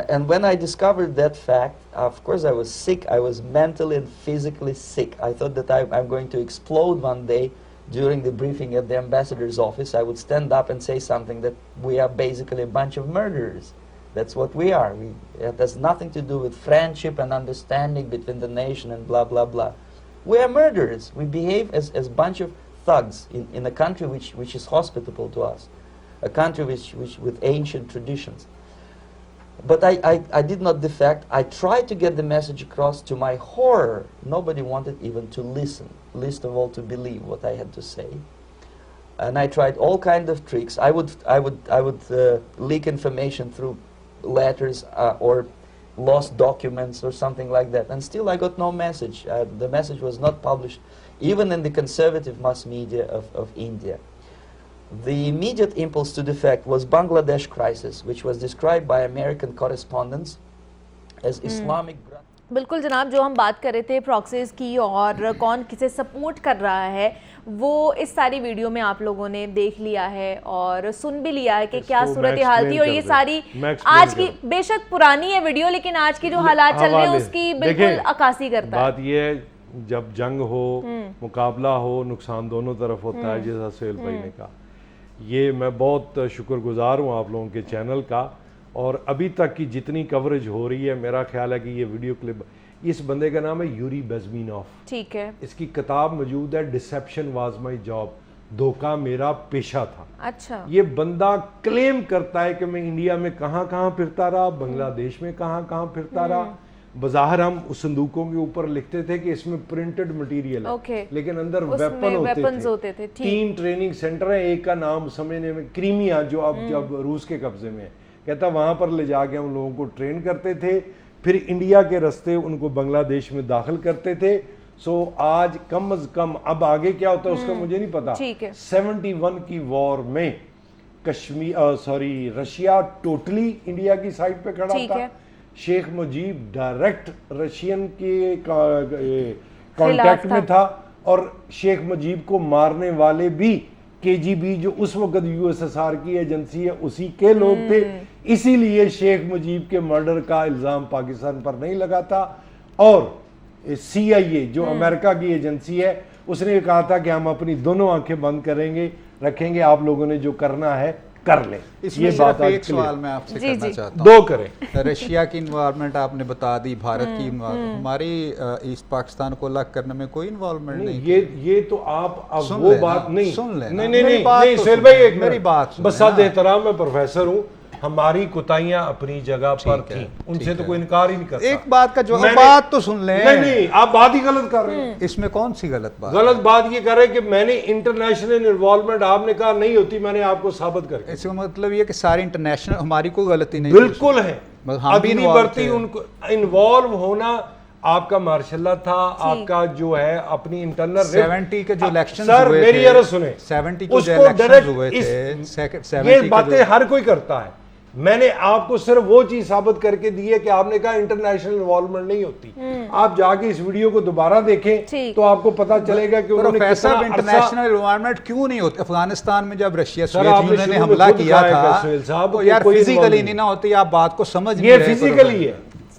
And when I discovered that fact, of course I was sick. I was mentally and physically sick. I thought that I'm going to explode one day during the briefing at the ambassador's office. I would stand up and say something that we are basically a bunch of murderers. That's what we are. It has nothing to do with friendship and understanding between the nation and blah, blah, blah. We are murderers. We behave as a bunch of thugs in a country which is hospitable to us, a country which with ancient traditions. But I did not defect. I tried to get the message across. To my horror, nobody wanted even to listen, least of all to believe what I had to say. And I tried all kinds of tricks. I would leak information through letters or lost documents or something like that. And still I got no message. The message was not published, even in the conservative mass media of India. The immediate impulse to defect was Bangladesh crisis, which was described by American correspondents as Islamic. بالکل جناب, جو ہم بات کر رہے تھے proxies کی اور کون کسے سپورٹ کر رہا ہے, وہ اس ساری ویڈیو میں آپ لوگوں نے دیکھ لیا ہے اور سن بھی لیا ہے کہ کیا صورتحال تھی. اور یہ ساری آج کی, بے شک پرانی ہے ویڈیو, لیکن آج کی جو حالات چل رہے ہیں اس کی بالکل عکاسی کرتا ہے. بات یہ ہے جب جنگ ہو, مقابلہ ہو, نقصان دونوں طرف ہوتا ہے, جیسا سہیل بھائی نے کہا. یہ میں بہت شکر گزار ہوں آپ لوگوں کے چینل کا, اور ابھی تک کی جتنی کوریج ہو رہی ہے, میرا خیال ہے کہ یہ ویڈیو کلپ اس بندے کا نام ہے یوری بیزمینوف. ٹھیک ہے. اس کی کتاب موجود ہے ڈسیپشن واز مائی جاب, دھوکہ میرا پیشہ تھا. اچھا. یہ بندہ کلیم کرتا ہے کہ میں انڈیا میں کہاں کہاں پھرتا رہا, بنگلہ دیش میں کہاں کہاں پھرتا رہا. بظاہر ہم اس صندوقوں کے اوپر لکھتے تھے کہ اس میں پرنٹڈ مٹیریل ہے, لیکن اندر ویپن ہوتے تھے. 3 ٹریننگ سینٹر ہیں, ایک کا نام سمجھنے میں کریمیا, جو اب جب روس کے قبضے میں ہے, کہتا وہاں پر لے جا کے ہم لوگوں کو ٹرین کرتے تھے, پھر انڈیا کے رستے ان کو بنگلہ دیش میں داخل کرتے تھے. سو آج کم از کم, اب آگے کیا ہوتا ہے اس کا مجھے نہیں پتا, 71 کی وار میں رشیا ٹوٹلی انڈیا کی سائڈ پہ کھڑا تھا. شیخ مجیب ڈائریکٹ رشین کے کانٹیکٹ میں تھا, اور شیخ مجیب کو مارنے والے بھی KGB جو اس وقت USSR کی ایجنسی ہے اسی کے لوگ تھے. اسی لیے شیخ مجیب کے مرڈر کا الزام پاکستان پر نہیں لگا تھا. اور CIA جو امریکہ کی ایجنسی ہے, اس نے کہا تھا کہ ہم اپنی دونوں آنکھیں بند رکھیں گے, آپ لوگوں نے جو کرنا ہے کر لیں. اس میں صرف ایک سوال میں آپ سے کرنا چاہتا ہوں. 2 کریں. رشیا کی انوالومنٹ آپ نے بتا دی, بھارت کی ہماری ایسٹ پاکستان کو الگ کرنے میں کوئی انوالومنٹ نہیں. یہ تو آپ اب وہ بات نہیں سن لیں. نہیں سہیل بھائی, ایک میری بات, بس ساتھ احترام, میں پروفیسر ہوں, ہماری کوتاہیاں اپنی جگہ پر تھیں, ان سے تو کوئی انکار ہی نہیں کرتا. ایک بات کا جواب, بات تو سن لیں. نہیں, آپ بات ہی غلط کر رہے ہیں. اس میں کون سی غلط بات؟ غلط بات یہ کر رہے ہیں کہ میں نے انٹرنیشنل انوالومنٹ, آپ نے کہا نہیں ہوتی, میں نے آپ کو ثابت کر کے. اس کا مطلب یہ کہ ساری انٹرنیشنل ہماری کوئی غلطی نہیں. بالکل ہے, اگلی بڑھتی ان کو انوالو ہونا. آپ کا مارشاء اللہ تھا, آپ کا جو ہے اپنی انٹرنل 70 کے جو الیکشنز سر ہوئے میری عرض سنیں, 70 کے جو الیکشنز ہوئے تھے, یہ باتیں ہر کوئی کرتا ہے. میں نے آپ کو صرف وہ چیز ثابت کر کے دی ہے کہ آپ نے کہا انٹرنیشنل انوالومنٹ نہیں ہوتی. آپ جا کے اس ویڈیو کو دوبارہ دیکھیں تو آپ کو پتا چلے گا کہ انہوں نے کتنا انٹرنیشنل انوالومنٹ کیوں نہیں ہوتی. افغانستان میں جب رشیا سوویت یونین نے حملہ کیا تھا, یار فزیکلی نہیں نہ ہوتی, آپ بات کو سمجھ نہیں رہے. یہ فزیکلی ہے,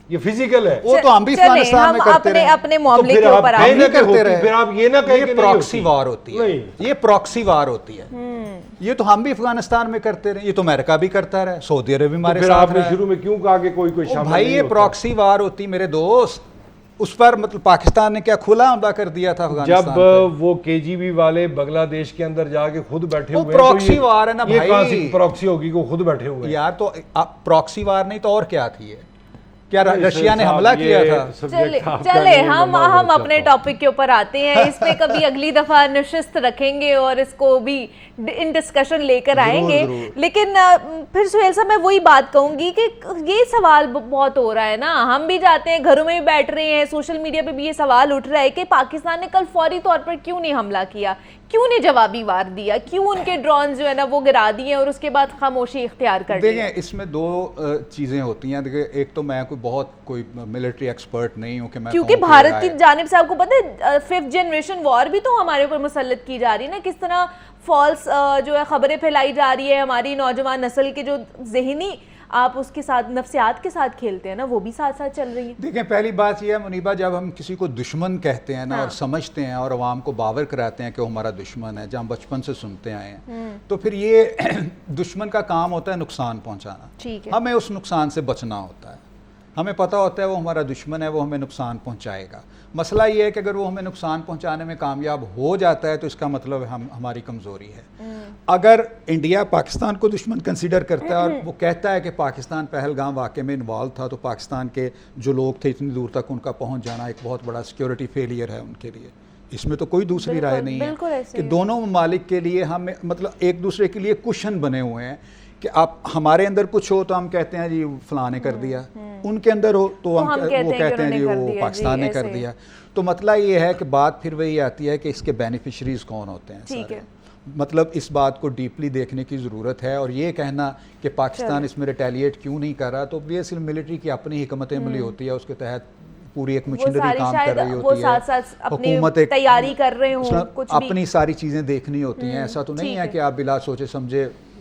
یہ فزیکل ہے. وہ تو ہم بھی افغانستان میں کرتے رہے, اپنے معاملے کے اوپر کرتے رہے. پھر آپ یہ نہ کہیں کہ پراکسی وار ہوتی ہے, یہ پراکسی وار ہوتی ہے. یہ تو ہم بھی افغانستان میں کرتے رہے, یہ تو امریکہ بھی کرتا رہا, سعودی عرب بھی ہمارے ساتھ. آپ نے شروع میں کیوں کہا کہ کوئی شامل نہیں ہوتا؟ بھائی یہ پراکسی وار ہوتی میرے دوست. اس پر مطلب پاکستان نے کیا کھلا حملہ کر دیا تھا افغانستان جب وہ KGB والے بنگلہ دیش کے اندر جا کے خود بیٹھے ہوئے, پراکسی وار ہے نا بھائی. یہ کہاں سے پراکسی ہوگی کہ خود بیٹھے ہوئے یار؟ تو پراکسی وار نہیں تو اور کیا تھی؟ کیا رشیا نے حملہ کیا تھا؟ چلے ہم اپنے ٹاپک کے اوپر آتے ہیں. اس پہ کبھی اگلی دفعہ نشست رکھیں گے اور اس کو بھی ان ڈسکشن لے کر آئیں گے. لیکن پھر سہیل صاحب میں وہی بات کہوں گی کہ یہ سوال بہت ہو رہا ہے نا, ہم بھی جاتے ہیں, گھروں میں بھی بیٹھ رہے ہیں, سوشل میڈیا پہ بھی یہ سوال اٹھ رہا ہے کہ پاکستان نے کل فوری طور پر کیوں نہیں حملہ کیا, کیوں نہیں جوابی وار دیا, کیوں ان کے ڈرون جو ہے نا وہ گرا دیے اور اس کے بعد خاموشی اختیار کر لی. دیکھیں اس میں 2 چیزیں ہوتی ہیں. دیکھیں ایک تو میں کوئی ملٹری ایکسپرٹ نہیں ہوں کہ میں, کیونکہ بھارت کی جانب سے آپ کو پتہ ہے 5th جنریشن وار بھی تو ہمارے اوپر مسلط کی جا رہی ہے نا, کس طرح فالس جو ہے خبریں پھیلائی جا رہی ہے. ہماری نوجوان نسل کے جو ذہنی آپ اس کے ساتھ نفسیات کے ساتھ کھیلتے ہیں نا, وہ بھی ساتھ ساتھ چل رہی ہیں. دیکھیں پہلی بات یہ ہے منیبہ, جب ہم کسی کو دشمن کہتے ہیں نا اور سمجھتے ہیں اور عوام کو باور کراتے ہیں کہ وہ ہمارا دشمن ہے, جہاں بچپن سے سنتے آئے ہیں, تو پھر یہ دشمن کا کام ہوتا ہے نقصان پہنچانا. ہمیں اس نقصان سے بچنا ہوتا ہے. ہمیں پتہ ہوتا ہے وہ ہمارا دشمن ہے, وہ ہمیں نقصان پہنچائے گا. مسئلہ یہ ہے کہ اگر وہ ہمیں نقصان پہنچانے میں کامیاب ہو جاتا ہے تو اس کا مطلب ہماری کمزوری ہے. اگر انڈیا پاکستان کو دشمن کنسیڈر کرتا ہے اور وہ کہتا ہے کہ پاکستان پہلگام واقعے میں انوالو تھا, تو پاکستان کے جو لوگ تھے اتنی دور تک ان کا پہنچ جانا ایک بہت بڑا سیکیورٹی فیلئر ہے ان کے لیے. اس میں تو کوئی دوسری رائے نہیں ہے کہ دونوں ممالک کے لیے ہم مطلب ایک دوسرے کے لیے کشن بنے ہوئے ہیں کہ آپ ہمارے اندر کچھ ہو تو ہم کہتے ہیں جی فلاں نے کر دیا, ان کے اندر ہو تو وہ کہتے ہیں جی وہ پاکستان نے کر دیا. تو مسئلہ یہ ہے کہ بات پھر وہی آتی ہے کہ اس کے بینیفیشریز کون ہوتے ہیں سارے. مطلب اس بات کو ڈیپلی دیکھنے کی ضرورت ہے, اور یہ کہنا کہ پاکستان اس میں ریٹیلیٹ کیوں نہیں کر رہا, تو obviously ملٹری کی اپنی حکمت عملی ہوتی ہے, اس کے تحت پوری ایک مشینری کام کر رہی ہوتی ہے, حکومت تیاری کر رہے ہوں, اپنی ساری چیزیں دیکھنی ہوتی ہیں. ایسا تو نہیں ہے کہ آپ بلا سوچے سمجھے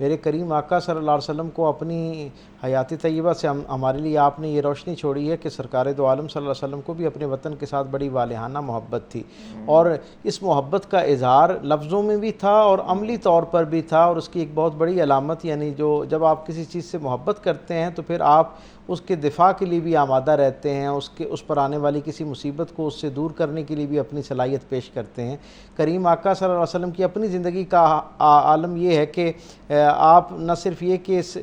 میرے کریم آقا صلی اللہ علیہ وسلم کو اپنی حیات طیبہ سے ہمارے لیے آپ نے یہ روشنی چھوڑی ہے کہ سرکار دو عالم صلی اللہ علیہ وسلم کو بھی اپنے وطن کے ساتھ بڑی والہانہ محبت تھی، اور اس محبت کا اظہار لفظوں میں بھی تھا اور عملی طور پر بھی تھا، اور اس کی ایک بہت بڑی علامت یعنی جو جب آپ کسی چیز سے محبت کرتے ہیں تو پھر آپ اس کے دفاع کے لیے بھی آمادہ رہتے ہیں، اس پر آنے والی کسی مصیبت کو اس سے دور کرنے کے لیے بھی اپنی صلاحیت پیش کرتے ہیں۔ کریم آقا صلی اللہ علیہ وسلم کی اپنی زندگی کا عالم یہ ہے کہ آپ نہ صرف یہ کہ اس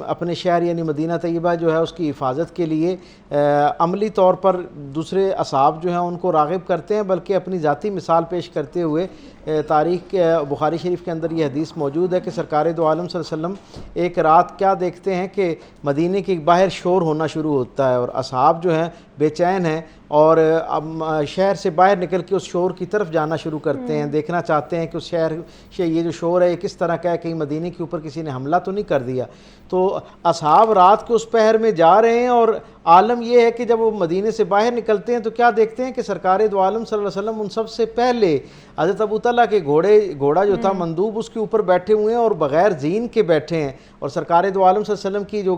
اپنے شہر یعنی مدینہ طیبہ جو ہے اس کی حفاظت کے لیے عملی طور پر دوسرے اصحاب جو ہیں ان کو راغب کرتے ہیں، بلکہ اپنی ذاتی مثال پیش کرتے ہوئے تاریخ بخاری شریف کے اندر یہ حدیث موجود ہے کہ سرکار دو عالم صلی اللہ علیہ وسلم ایک رات کیا دیکھتے ہیں کہ مدینے کے باہر شور ہونا شروع ہوتا ہے، اور اصحاب جو ہیں بے چین ہیں اور شہر سے باہر نکل کے اس شور کی طرف جانا شروع کرتے ہیں، دیکھنا چاہتے ہیں کہ اس شہر سے یہ جو شور ہے یہ کس طرح کا ہے، کہیں مدینے کے اوپر کسی نے حملہ تو نہیں کر دیا۔ تو اصحاب رات کے اس پہر میں جا رہے ہیں، اور عالم یہ ہے کہ جب وہ مدینے سے باہر نکلتے ہیں تو کیا دیکھتے ہیں کہ سرکار دو عالم صلی اللہ علیہ وسلم ان سب سے پہلے حضرت ابو طلحہ کے گھوڑا جو تھا مندوب اس کے اوپر بیٹھے ہوئے ہیں اور بغیر زین کے بیٹھے ہیں، اور سرکار دو عالم صلی اللہ علیہ وسلم کی جو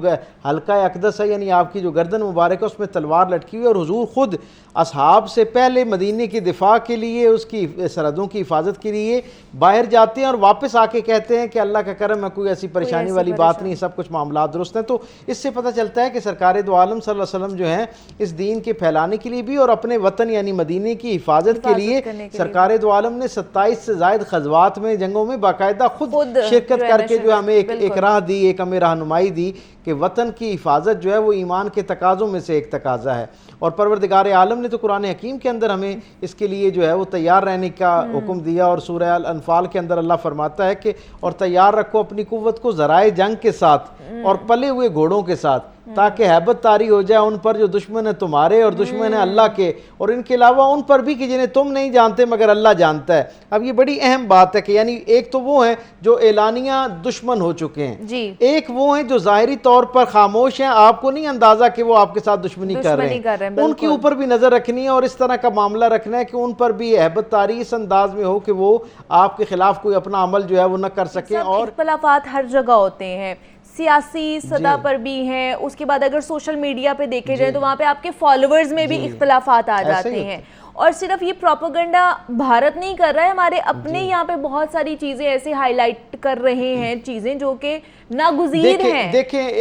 حلقہ اقدس ہے یعنی آپ کی جو گردن مبارک ہے اس میں تلوار لٹکی ہوئی، اور حضور خود اصحاب سے پہلے مدینے کی دفاع کے لیے اس کی سرحدوں کی حفاظت کے لیے باہر جاتے ہیں، اور واپس آ کے کہتے ہیں کہ اللہ کا کرم ہے، کوئی ایسی پریشانی والی بات نہیں، سب کچھ معاملات درست ہیں۔ تو اس سے پتہ چلتا ہے کہ سرکار دو عالم صلی اللہ علیہ وسلم جو ہیں اس دین کے پھیلانے کے لیے بھی اور اپنے وطن یعنی مدینے کی حفاظت کے لیے سرکار دو عالم نے 27 سے زائد غزوات میں جنگوں میں باقاعدہ خود شرکت کر کے جو ہمیں ایک راہ دی، ایک ہمیں رہنمائی دی کہ وطن کی حفاظت جو ہے وہ ایمان کے تقاضوں میں سے ایک تقاضا ہے، اور پروردگار عالم نے تو قرآن حکیم کے اندر ہمیں اس کے لیے جو ہے وہ تیار رہنے کا حکم دیا، اور سورہ الانفال کے اندر اللہ فرماتا ہے کہ اور تیار رکھو اپنی قوت کو ذرائع جنگ کے ساتھ اور پلے ہوئے گھوڑوں کے ساتھ، تاکہ ہیبت طاری ہو جائے ان پر جو دشمن ہیں تمہارے اور دشمن ہیں اللہ کے، اور ان کے علاوہ ان پر بھی کہ جنہیں تم نہیں جانتے مگر اللہ جانتا ہے۔ اب یہ بڑی اہم بات ہے کہ یعنی ایک تو وہ ہیں جو اعلانیہ دشمن ہو چکے ہیں، ایک وہ ہیں جو ظاہری طور پر خاموش ہیں، آپ کو نہیں اندازہ کہ وہ آپ کے ساتھ دشمنی کر رہے ہیں، ان کے اوپر بھی نظر رکھنی ہے اور اس طرح کا معاملہ رکھنا ہے کہ ان پر بھی ہیبت طاری اس انداز میں ہو کہ وہ آپ کے خلاف کوئی اپنا عمل جو ہے وہ نہ کر سکیں۔ اور اختلافات ہر جگہ ہوتے ہیں، سیاسی سطح پر بھی ہیں، اس کے بعد اگر سوشل میڈیا پہ دیکھے جائیں تو وہاں پہ آپ کے فالوورز میں بھی اختلافات آ جاتے ہیں، اور صرف یہ پروپیگنڈا بھارت نہیں کر رہا ہے، ہمارے اپنے یہاں پہ بہت ساری چیزیں ایسے ہائی لائٹ کر رہے ہیں، چیزیں جو کہ ناگزیر ہیں،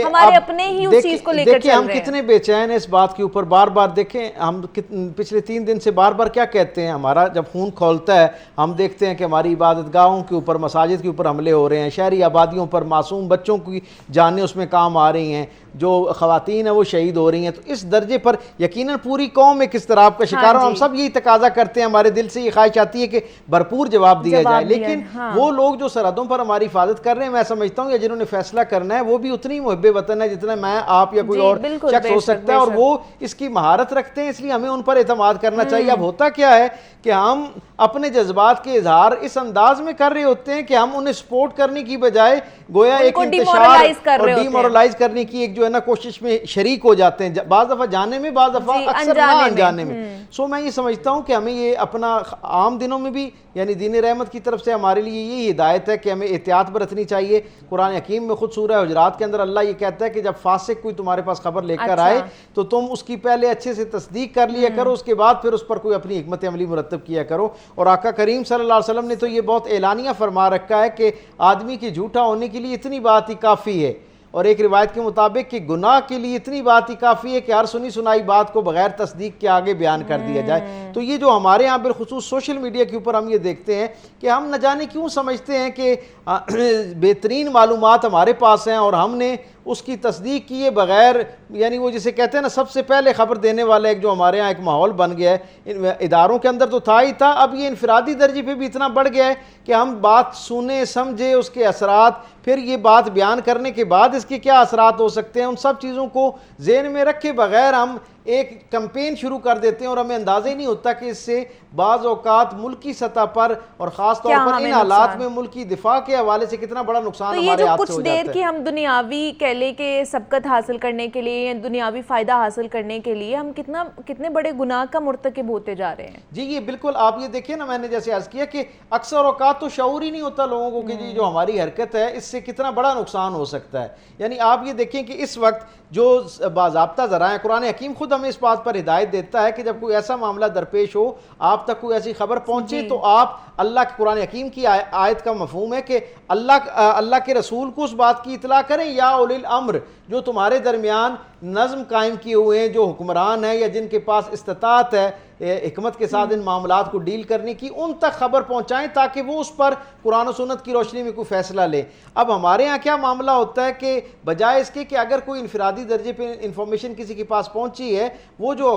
ہمارے اپنے ہی اس چیز کو لے کر چل رہے ہیں۔ ہم کتنے بے چین ہیں اس بات کے اوپر، بار بار دیکھیں ہم پچھلے 3 دن سے بار بار کیا کہتے ہیں، ہمارا جب خون کھولتا ہے ہم دیکھتے ہیں کہ ہماری عبادت گاہوں کے اوپر، مساجد کے اوپر حملے ہو رہے ہیں، شہری آبادیوں پر معصوم بچوں کی جانیں اس میں کام آ رہی ہیں، جو خواتین ہیں وہ شہید ہو رہی ہیں، تو اس درجے پر یقیناً پوری قوم ایک اضطراب کا شکار ہے۔ ہم سب یہی تقاضا کرتے ہیں، ہمارے دل سے یہ خواہش آتی ہے کہ بھرپور جواب دیا جائے، لیکن وہ لوگ جو سرحدوں پر ہماری حفاظت کر رہے ہیں، میں سمجھتا ہوں یا جنہوں نے فیصلہ کرنا ہے وہ بھی اتنی محب وطن ہے جتنا میں آپ یا کوئی اور شخص ہو سکتا ہے، اور وہ اس کی مہارت رکھتے ہیں، اس لیے ہمیں ان پر اعتماد کرنا چاہیے۔ اب ہوتا کیا ہے کہ ہم اپنے جذبات کے اظہار اس انداز میں کر رہے ہوتے ہیں کہ ہم انہیں سپورٹ کرنے کی بجائے گویا ایک انتشار اور ڈیمورلائز کرنے کی ایک جو ہے نا کوشش میں شریک ہو جاتے ہیں، بعض دفعہ جانے میں، بعض دفعہ اکثر نہ انجانے میں۔ سو میں یہ سمجھتا ہوں کہ ہمیں یہ اپنا عام دنوں میں بھی یعنی دین رحمت کی طرف سے ہمارے لیے یہی ہدایت ہے کہ ہمیں احتیاط برتنی چاہیے۔ قرآن حکیم میں خود سورہ حجرات کے اندر اللہ یہ کہتا ہے کہ جب فاسق کوئی تمہارے پاس خبر لے کر آئے تو تم اس کی پہلے اچھے سے تصدیق کر لیا کرو، اس کے بعد پھر اس پر کوئی اپنی حکمت عملی مرتب کیا کرو۔ اور آقا کریم صلی اللہ علیہ وسلم نے تو یہ بہت اعلانیہ فرما رکھا ہے کہ آدمی کی جھوٹا ہونے کے لیے اتنی بات ہی کافی ہے، اور ایک روایت کے مطابق کہ گناہ کے لیے اتنی بات ہی کافی ہے کہ ہر سنی سنائی بات کو بغیر تصدیق کے آگے بیان کر دیا جائے۔ تو یہ جو ہمارے یہاں بالخصوص سوشل میڈیا کے اوپر ہم یہ دیکھتے ہیں کہ ہم نہ جانے کیوں سمجھتے ہیں کہ بہترین معلومات ہمارے پاس ہیں اور ہم نے اس کی تصدیق کیے بغیر، یعنی وہ جسے کہتے ہیں نا سب سے پہلے خبر دینے والا ایک جو ہمارے ہاں ایک ماحول بن گیا ہے، اداروں کے اندر تو تھا ہی تھا، اب یہ انفرادی درجے پہ بھی اتنا بڑھ گیا ہے کہ ہم بات سنیں سمجھے اس کے اثرات، پھر یہ بات بیان کرنے کے بعد اس کے کیا اثرات ہو سکتے ہیں، ان سب چیزوں کو ذہن میں رکھے بغیر ہم ایک کمپین شروع کر دیتے ہیں اور ہمیں اندازہ ہی نہیں ہوتا کہ اس سے بعض اوقات ملکی سطح پر اور خاص طور پر ان حالات میں ملکی دفاع کے حوالے سے کتنا بڑا نقصان ہمارے ہاتھ سے ہو جاتا ہے۔ کچھ دیر کی ہم دنیاوی کہہ لیں کہ سبقت حاصل کرنے کے لیے یا دنیاوی فائدہ حاصل کرنے کے لیے ہم کتنے بڑے گناہ کا مرتکب ہوتے جا رہے ہیں۔ جی یہ بالکل آپ یہ دیکھیں نا، میں نے جیسے عرض کیا کہ اکثر اوقات تو شعور ہی نہیں ہوتا لوگوں کو کہ جی جو ہماری حرکت ہے اس سے کتنا بڑا نقصان ہو سکتا ہے۔ یعنی آپ یہ دیکھیں کہ اس وقت جو باضابطہ ذرائع، قرآن حکیم خود ہمیں اس بات پر ہدایت دیتا ہے کہ جب کوئی ایسا معاملہ درپیش ہو، آپ تک کوئی ایسی خبر پہنچے تو آپ اللہ کے قرآن حکیم کی آیت کا مفہوم ہے کہ اللہ کے رسول کو اس بات کی اطلاع کریں، یا اولی الامر، جو تمہارے درمیان نظم قائم کیے ہوئے ہیں، جو حکمران ہیں یا جن کے پاس استطاعت ہے حکمت کے ساتھ ان معاملات کو ڈیل کرنے کی، ان تک خبر پہنچائیں تاکہ وہ اس پر قرآن و سنت کی روشنی میں کوئی فیصلہ لیں۔ اب ہمارے ہاں کیا معاملہ ہوتا ہے کہ بجائے اس کے کہ اگر کوئی انفرادی درجے پہ انفارمیشن کسی کے پاس پہنچی ہے، وہ جو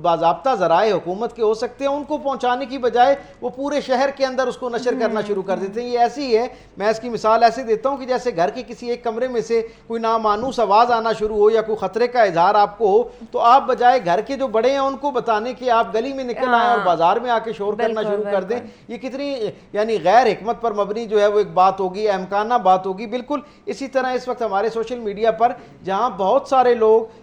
باضابطہ ذرائع حکومت کے ہو سکتے ہیں ان کو پہنچانے کی بجائے وہ پورے شہر کے اندر اس کو نشر کرنا شروع کر دیتے ہیں۔ یہ ایسی ہے، میں اس کی مثال ایسے دیتا ہوں کہ جیسے گھر کے کسی ایک کمرے میں سے کوئی نامانوس آواز آنا شروع ہو یا کوئی خطرے کا اظہار آپ کو ہو، تو آپ بجائے گھر کے جو بڑے ہیں ان کو بتانے کہ آپ گلی میں نکل آئیں اور بازار میں آ کے شور کرنا شروع کر دیں، یہ کتنی یعنی غیر حکمت پر مبنی جو ہے وہ ایک بات ہوگی، احمقانہ بات ہوگی۔ بالکل اسی طرح اس وقت ہمارے سوشل میڈیا پر جہاں بہت سارے لوگ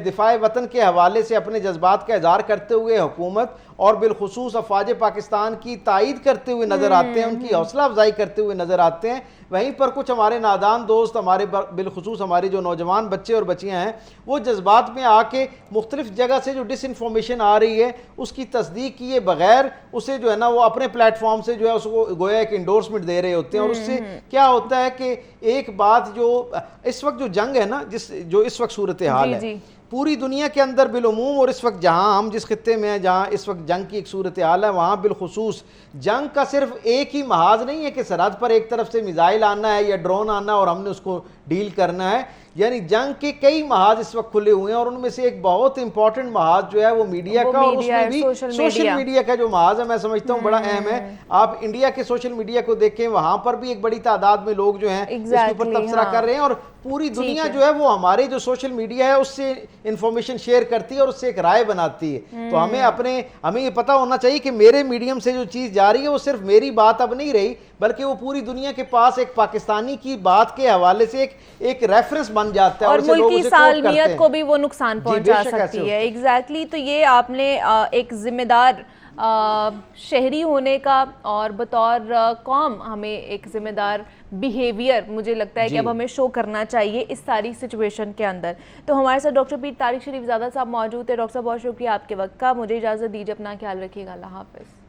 دفاع وطن کے حوالے سے اپنے جذبات کا اظہار کرتے ہوئے حکومت اور بالخصوص افواج پاکستان کی تائید کرتے ہوئے نظر آتے ہیں، ان کی حوصلہ افزائی کرتے ہوئے نظر آتے ہیں، وہیں پر کچھ ہمارے نادان دوست، ہمارے بالخصوص ہمارے جو نوجوان بچے اور بچیاں ہیں، وہ جذبات میں آ کے مختلف جگہ سے جو ڈس انفارمیشن آ رہی ہے اس کی تصدیق کیے بغیر اسے جو ہے نا وہ اپنے پلیٹ فارم سے جو ہے اس کو گویا ایک انڈورسمنٹ دے رہے ہوتے ہیں، اور اس سے کیا ہوتا ہے کہ ایک بات جو اس وقت جو جنگ ہے نا، جو اس وقت صورتحال ہے پوری دنیا کے اندر بالعموم، اور اس وقت جہاں ہم جس خطے میں ہیں جہاں اس وقت جنگ کی ایک صورتحال ہے، وہاں بالخصوص جنگ کا صرف ایک ہی محاذ نہیں ہے کہ سرحد پر ایک طرف سے میزائل آنا ہے یا ڈرون آنا ہے اور ہم نے اس کو ڈیل کرنا ہے، یعنی جنگ کے کئی محاذ اس وقت کھلے ہوئے ہیں، اور ان میں سے ایک بہت امپورٹنٹ محاذ جو ہے وہ میڈیا کا، اور اس میں بھی سوشل میڈیا کا جو محاذ ہے میں سمجھتا ہوں بڑا اہم ہے۔ آپ انڈیا کے سوشل میڈیا کو دیکھیں، وہاں پر بھی ایک بڑی تعداد میں لوگ جو ہیں اس کے اوپر تبصرہ کر رہے ہیں، اور پوری دنیا جو ہے وہ ہمارے جو سوشل میڈیا ہے اس سے انفارمیشن شیئر کرتی ہے اور اس سے ایک رائے بناتی ہے۔ تو ہمیں یہ پتہ ہونا چاہیے کہ میرے میڈیم سے جو چیز جا رہی ہے وہ صرف میری بات اب نہیں رہی، بلکہ وہ پوری دنیا کے پاس ایک پاکستانی کی بات کے حوالے سے ایک ریفرنس بن جاتا ہے، اور ملکی سالمیت کو بھی وہ نقصان پہنچا سکتی ہے۔ ایگزیکٹلی، تو یہ آپ نے ایک ذمہ دار شہری ہونے کا اور بطور قوم ہمیں ایک ذمہ دار بیہیویئر مجھے لگتا ہے کہ اب ہمیں شو کرنا چاہیے اس ساری سچویشن کے اندر۔ تو ہمارے ساتھ ڈاکٹر پیر طارق شریف زادہ صاحب موجود ہے۔ ڈاکٹر صاحب بہت شکریہ آپ کے وقت کا، مجھے اجازت دیجیے، اپنا خیال رکھیے گا، اللہ حافظ۔